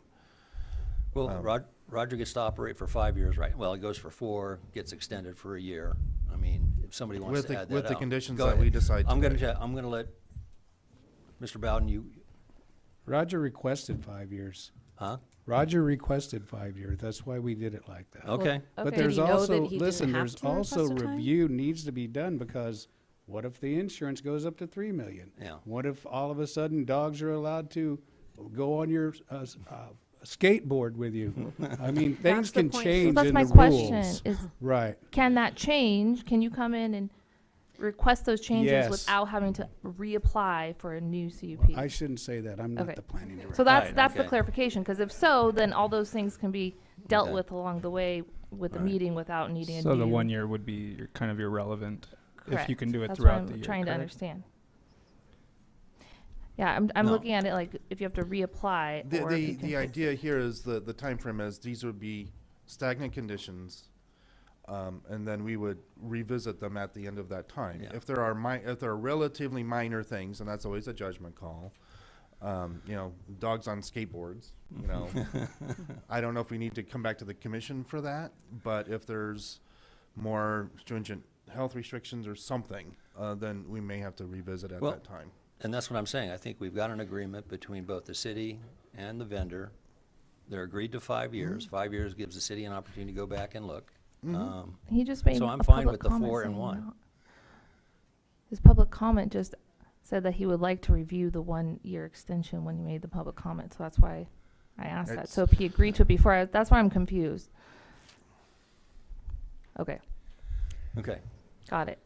Well, Roger gets to operate for 5 years, right? Well, it goes for 4, gets extended for a year. I mean, if somebody wants With to the- add that with the out. conditions Go that we ahead. decide I'm today. gonna let Mr. Bowden, you, Roger requested 5 years. huh? Roger requested 5 years. That's why we did it like that. Okay. But Okay. there's Did he know also, that he didn't listen, have there's to also request a time? review needs to be done, because what if the insurance goes up to 3 million? Yeah. What if all of a sudden dogs are allowed to go on your skateboard with you? I mean, things That's the can point. change That's in my the question, rules. is Right. can that change? Can you come in and request those changes Yes. without having to reapply for a new CUP? I shouldn't say that. I'm not Okay. the planning director. So that's Right, the okay. clarification, because if so, then all those things can be dealt Okay. with along the way with the Right. meeting without needing a So new. the 1 year would be kind of irrelevant if you can do it That's throughout what the I'm year. trying to correct? understand. Yeah, I'm No. looking at it like if you have to reapply or if you can The fix idea here is the timeframe is these would be stagnant conditions, and then we would revisit them at the end of that time. Yeah. If there are relatively minor things, and that's always a judgment call, you know, dogs on skateboards, you know, I don't know if we need to come back to the commission for that, but if there's more stringent health restrictions or something, then we may have to revisit at Well, that time. And that's what I'm saying. I think we've got an agreement between both the city and the vendor. They're agreed to 5 years. 5 years gives the city an opportunity to go back and look. He just made So I'm a fine public with the comment 4 and saying 1. no. His public comment just said that he would like to review the 1 year extension when he made the public comment, so that's why I asked that. It's- So if he agreed to it before, that's why I'm confused. Okay, Okay. got it.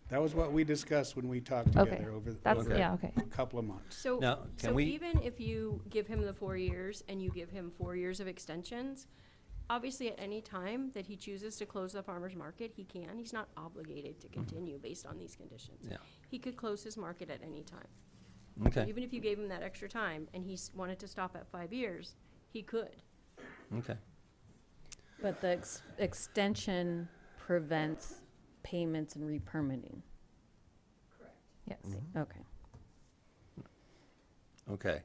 That was what we discussed when we talked Okay. together over That's, Okay. yeah, okay. a couple of months. So, Now, can so we- even if you give him the 4 years and you give him 4 years of extensions, Obviously, at any time that he chooses to close the farmer's market, he can. He's not obligated to continue based on these conditions. Yeah. He could close his market at any time. Okay, Even if you gave him that extra time and he wanted to stop at 5 years, he could. okay. But the extension prevents payments and re-permitting. Yes. Okay. Okay.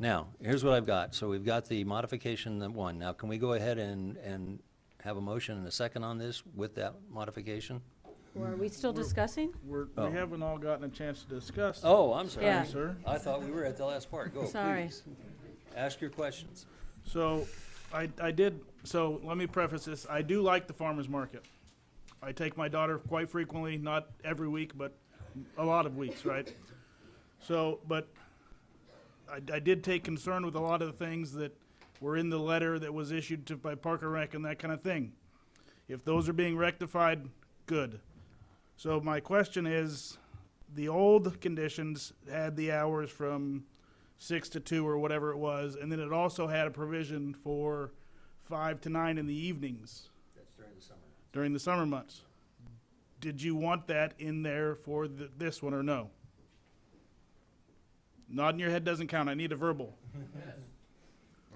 Now, here's what I've got. So we've got the modification that one. Now, can we go ahead and have a motion and a second on this with that modification? Or are we still discussing? We Oh. haven't all gotten a chance to discuss. Oh, I'm sorry. Yeah. Sir. I thought we were at the last part. Go, Sorry. please. Ask your questions. So, so let me preface this. I do like the farmer's market. I take my daughter quite frequently, not every week, but a lot of weeks, right? So, but I did take concern with a lot of the things that were in the letter that was issued by Parker Rec and that kind of thing. If those are being rectified, good. So my question is, the old conditions had the hours from 6 to 2 or whatever it was, and then it also had a provision for 5 to 9 in the evenings. That's during the summer. During the summer months. Did you want that in there for this one or no? Nodding your head doesn't count. I need a verbal.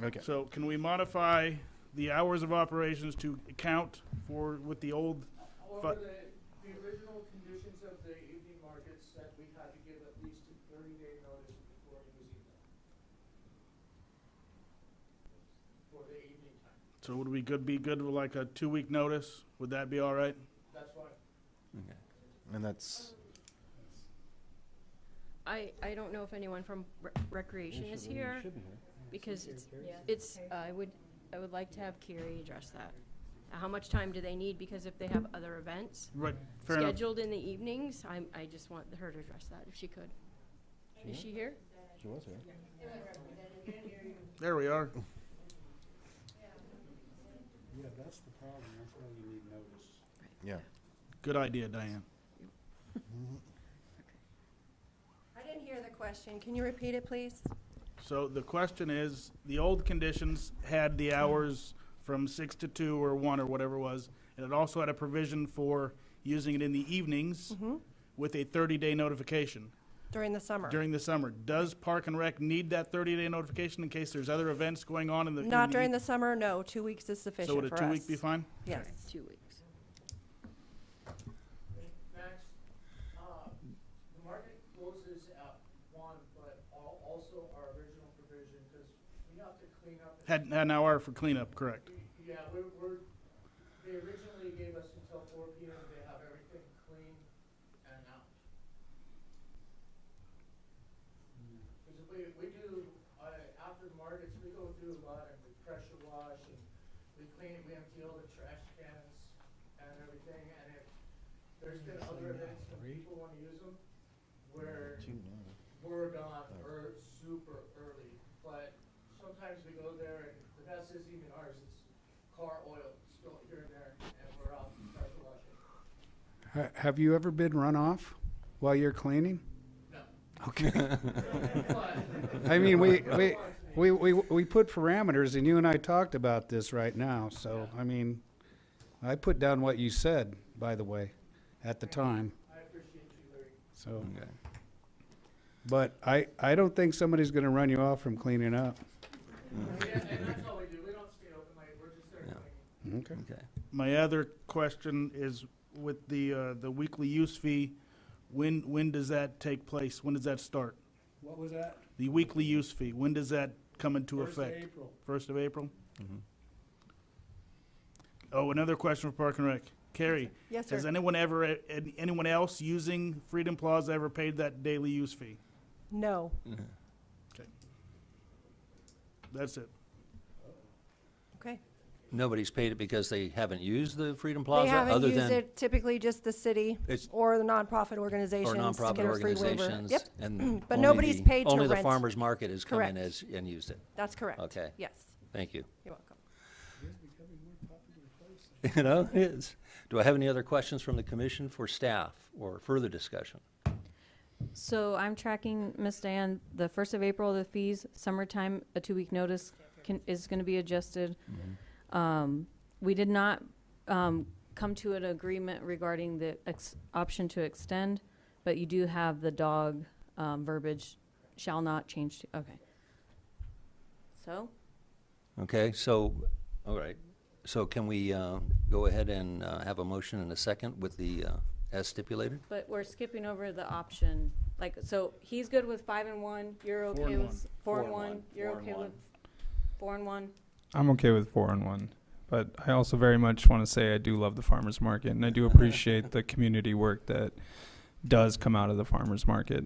Okay. So can we modify the hours of operations to account for with the old? However, the original conditions of the evening markets said we had to give at least a 30-day notice before he was even. For the evening time. So would we be good with like a 2-week notice? Would that be all right? That's fine. Okay. And that's, I don't know if anyone from Recreation is here, because it's, I would like to have Carrie address that. How much time do they need? Because if they have other events Right. Fair enough. scheduled in the evenings, I just want her to address that if she could. Is she here? She was here. There we are. Yeah, that's the problem. That's why you need notice. yeah. Good idea, Diane. I didn't hear the question. Can you repeat it, please? So the question is, the old conditions had the hours from 6 to 2 or 1 or whatever it was, and it also had a provision for using it in the evenings with a 30-day notification During the summer? during the summer. Does Park and Rec need that 30-day notification in case there's other events going on in the? Not during the summer, no. 2 weeks is sufficient So would a for 2-week us. be fine? Yes. 2 weeks. Max, the market closes at 1, but also our original provision, because we have to clean up. Had an hour for cleanup, correct? Yeah, they originally gave us until 4 PM to have everything clean and out. Because we do, after the markets, we go through a lot and we pressure wash and we clean, we empty all the trash cans and everything. And if there's been other events when people want to use them, where we're gone super early. But sometimes we go there and the best isn't even ours, it's car oil spilled here and there, and we're out pressure washing. Have you ever been run off while you're cleaning? No. Okay. I mean, we put parameters, and you and I talked about this right now. So, I mean, I put down what you said, by the way, at the time. I appreciate you, Larry. So, Okay. but I don't think somebody's going to run you off from cleaning up. And that's all we do, we don't stay open late, we're just there cleaning. Okay. Okay. My other question is with the weekly use fee, when does that take place? When does that start? What was that? The weekly use fee, when does that come into effect? April. 1st of April? Oh, another question for Park and Rec. Carrie? Yes, sir. Has anyone else using Freedom Plaza ever paid that daily use fee? No. Okay. That's it. Okay. Nobody's paid it because they haven't used the Freedom They Plaza, haven't other used than, it, typically just the city It's- or the nonprofit organizations or to nonprofit get a free waiver. organizations. Yep. And But only nobody's the- paid to Only the rent. farmer's market has come in Correct. and used it. That's correct. Okay. Yes. Thank you. You're welcome. You know, it is. Do I have any other questions from the commission for staff or further discussion? So I'm tracking, Ms. Diane, the 1st of April, the fees, summertime, a 2-week notice is going to be adjusted. We did not come to an agreement regarding the option to extend, but you do have the dog verbiage shall not change to, okay. So, Okay, so, all right. So can we go ahead and have a motion and a second with the, as stipulated? but we're skipping over the option, like, so he's good with 5 and 1, you're Four okay and with 4 and 1, you're okay with 4 and 1? I'm okay with 4 and 1, but I also very much want to say I do love the farmers market, and I do appreciate the community work that does come out of the farmers market.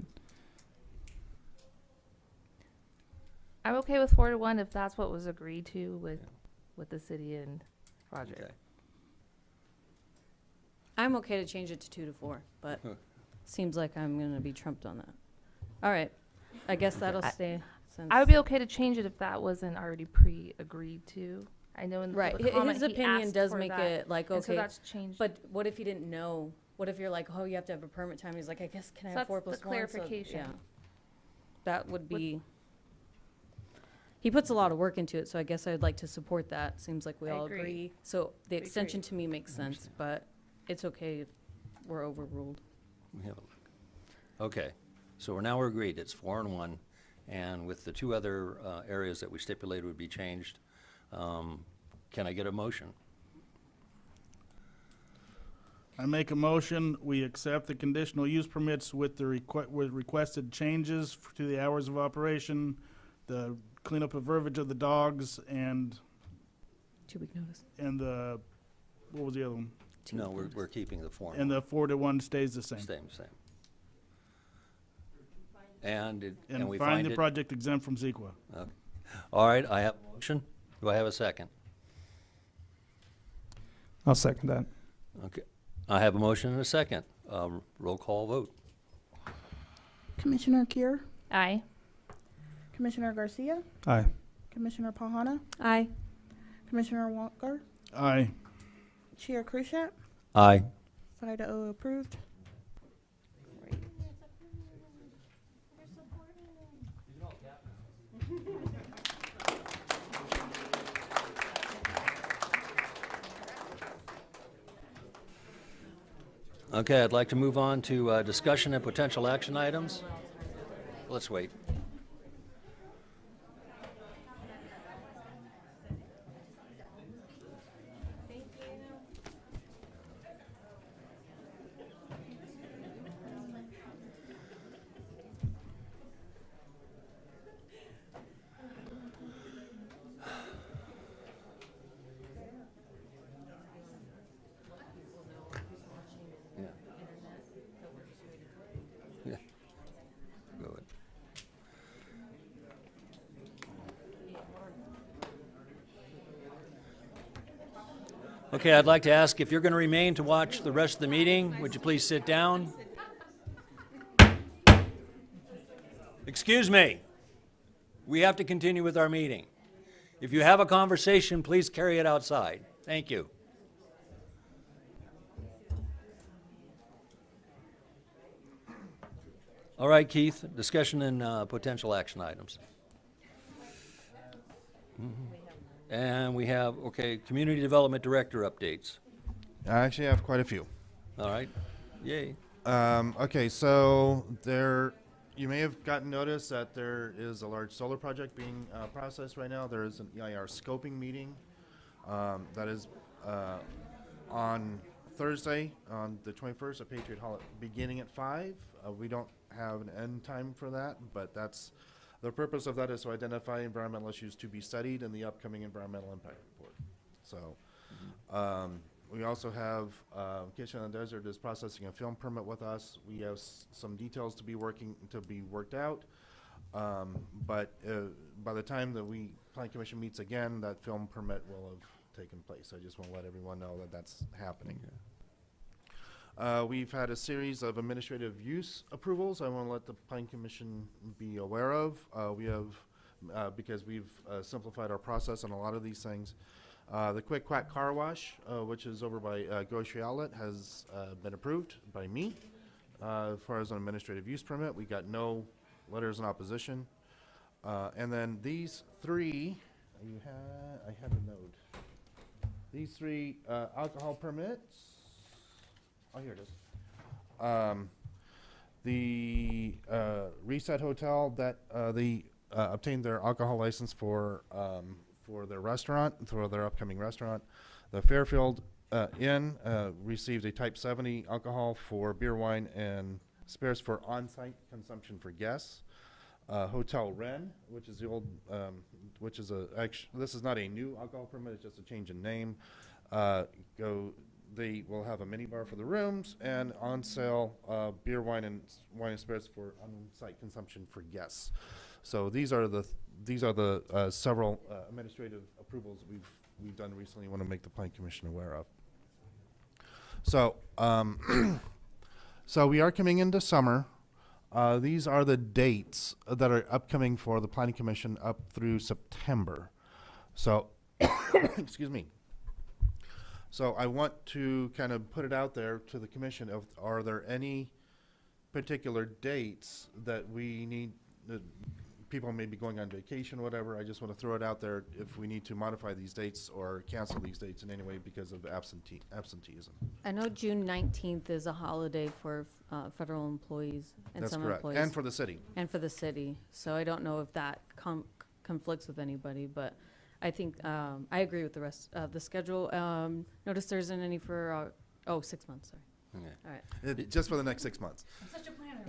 I'm okay with 4 to 1 if that's what was agreed to with the city and Roger. Okay. I'm okay to change it to 2 to 4, but seems like I'm gonna be trumped on that. All right, I guess that'll stay since. I would be okay to change it if that wasn't already pre-agreed to. I know in the Right, public comment his he opinion asked does for make that, it like, and so okay, that's changed. but what if he didn't know? What if you're like, oh, you have to have a permit time? He's like, I guess, can I So have 4 that's plus the 1? clarification. Yeah. That would be, he puts a lot of work into it, so I guess I'd like to support that. Seems like we I all agree. agree. So the We extension agree. to me makes sense, but it's okay if we're overruled. We have a look. Okay, so we're agreed, it's 4 and 1, and with the 2 other areas that we stipulated would be changed, can I get a motion? I make a motion, we accept the conditional use permits with the with requested changes to the hours of operation, the cleanup of verbiage of the dogs, and 2-week notice. the, what was the other one? No, we're keeping the 4 And the 4 to 1 stays the same. Same. And And we find find the it? project exempt from CEQA. Okay. All right, I have a motion. Do I have a second? I'll second that. Okay, I have a motion and a second. Roll call vote. Commissioner Kier, Aye. Commissioner Garcia, Aye. Commissioner Pahana, Aye. Commissioner Walker, Aye. Chair Krushat, Aye. 5-0 approved. Okay, I'd like to move on to discussion and potential action items. Let's wait. Yeah. Go ahead. Okay, I'd like to ask if you're going to remain to watch the rest of the meeting, would you please sit down? Excuse me. We have to continue with our meeting. If you have a conversation, please carry it outside. Thank you. All right, Keith, discussion and potential action items. And we have, okay, Community Development Director updates. I actually have quite a few. All right, yay. Okay, so you may have gotten notice that there is a large solar project being processed right now. There is an EIR scoping meeting that is on Thursday, on the 21st at Patriot Hall, beginning at 5. We don't have an end time for that, but that's the purpose of that is to identify environmental issues to be studied in the upcoming environmental impact report. So we also have Kitchen on the Desert is processing a film permit with us. We have some details to be worked out, but by the time that Planning Commission meets again, that film permit will have taken place. I just want to let everyone know that that's happening. We've had a series of administrative use approvals I want to let the Planning Commission be aware of. We have, because we've simplified our process on a lot of these things. The Quick Quack Car Wash, which is over by Grocery Outlet, has been approved by me. As far as an administrative use permit, we got no letters in opposition. And then these three, I had a note. these three alcohol permits. Oh, here it is. The Reset Hotel that they obtained their alcohol license for their restaurant, for their upcoming restaurant. The Fairfield Inn received a Type 70 alcohol for beer, wine, and spirits for on-site consumption for guests. Hotel Wren, which is the old, this is not a new alcohol permit, it's just a change in name. They will have a mini bar for the rooms and on sale beer, wine, and spirits for on-site consumption for guests. So these are the several administrative approvals we've done recently. Want to make the Planning Commission aware of. So so we are coming into summer. These are the dates that are upcoming for the Planning Commission up through September. So excuse me. So I want to kind of put it out there to the commission of, are there any particular dates that we need, that people may be going on vacation or whatever? I just want to throw it out there if we need to modify these dates or cancel these dates in any way because of absenteeism. I know June 19th is a holiday for federal employees and That's some correct. employees. And for the city. And for the city. So I don't know if that conflicts with anybody, but I think I agree with the rest of the schedule. Notice there isn't any for 6 months. Sorry. Okay. All right. Just for the next 6 months. I'm such a planner.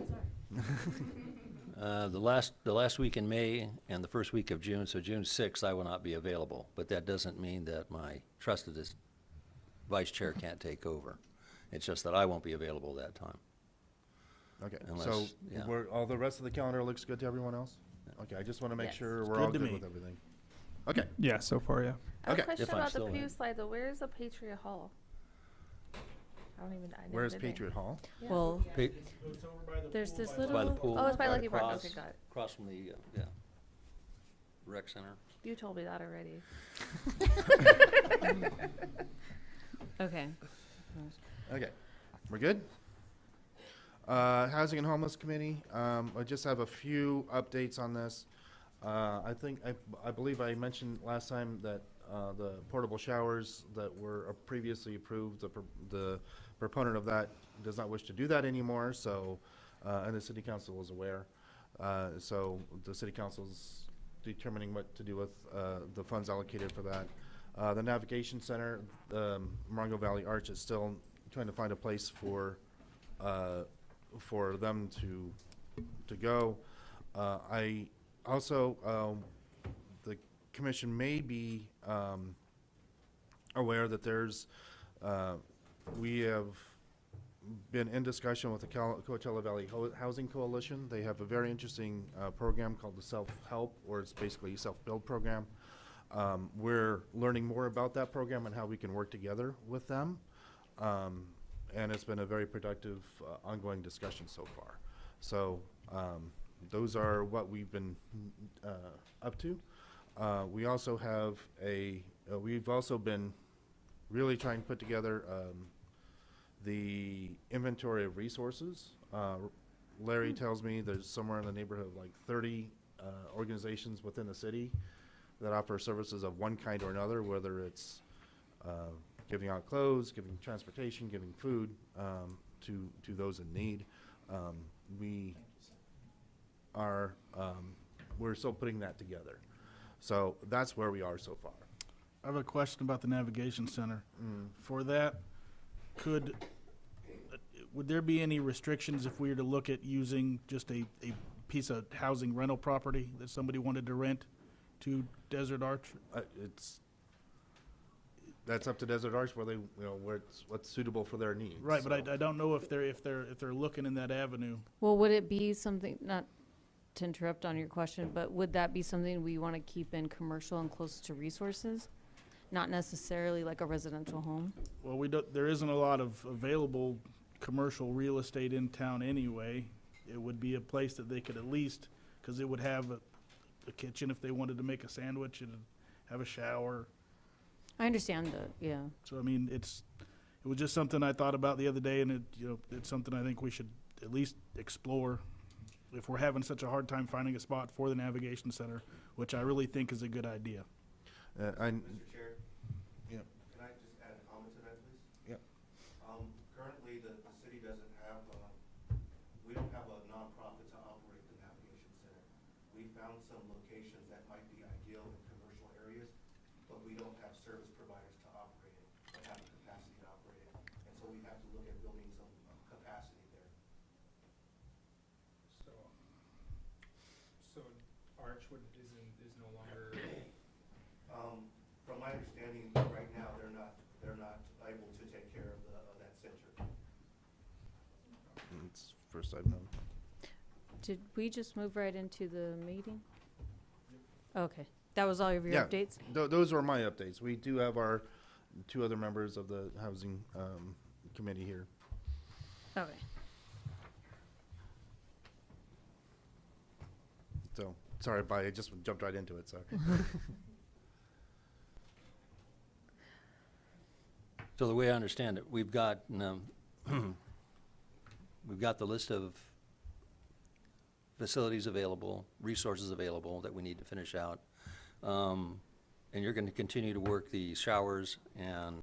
I'm sorry. The last week in May and the first week of June, so June 6th, I will not be available. But that doesn't mean that my trusted vice chair can't take over. It's just that I won't be available that time. Okay, Unless- so yeah. all the rest of the calendar looks good to everyone else? Okay, I just want to make Yes. sure It's we're good all to good me. with everything. Okay. Yeah, so far, yeah. I have Okay. a question If I'm about the still previous in. slide though. Where's the Patriot Hall? I never Where's did Patriot Hall? Yeah. Well, Pa- there's this By the little. pool. Oh, it's by right Lucky Park. across- Okay, got it. Across from the, rec center. You told me that already. Okay. Okay, we're good? Housing and Homeless Committee, I just have a few updates on this. I believe I mentioned last time that the portable showers that were previously approved, the proponent of that does not wish to do that anymore, so, and the city council was aware. So the city council's determining what to do with the funds allocated for that. The Navigation Center, Morongo Valley Arch is still trying to find a place for them to go. I also, the commission may be aware that we have been in discussion with the Coachella Valley Housing Coalition. They have a very interesting program called the Self-Help, or it's basically a self-build program. We're learning more about that program and how we can work together with them. And it's been a very productive ongoing discussion so far. So those are what we've been up to. We also have we've also been really trying to put together the inventory of resources. Larry tells me there's somewhere in the neighborhood of like 30 organizations within the city that offer services of one kind or another, whether it's giving out clothes, giving transportation, giving food to those in need. We're still putting that together. So that's where we are so far. I have a question about the Navigation Center. For that, would there be any restrictions if we were to look at using just a piece of housing rental property that somebody wanted to rent to Desert Arch? That's up to Desert Arch where what's suitable for their needs. Right, so. but I don't know if they're looking in that avenue. Well, would it be something, not to interrupt on your question, but would that be something we want to keep in commercial and close to resources? Not necessarily like a residential home? Well, there isn't a lot of available commercial real estate in town anyway. It would be a place that they could at least, because it would have a kitchen if they wanted to make a sandwich and have a shower. I understand that, yeah. So I mean, it was just something I thought about the other day, and it's something I think we should at least explore if we're having such a hard time finding a spot for the Navigation Center, which I really think is a good idea. Mr. Chair? Yeah. Can I just found some locations that might be ideal in commercial areas, but we don't have service providers to operate it, that have the capacity to operate it. And so we have to look at building some capacity there. So Archwood is no longer. From my understanding, right now, they're not able to take care of that center. It's first I've known. Did we just move right into the meeting? Okay, that was all of your Yeah, updates? those are my updates. We do have our two other members of the housing committee here. Okay. So, sorry, I just jumped right into it, sorry. So the way I understand it, we've got the list of facilities available, resources available that we need to finish out. And you're going to continue to work the showers and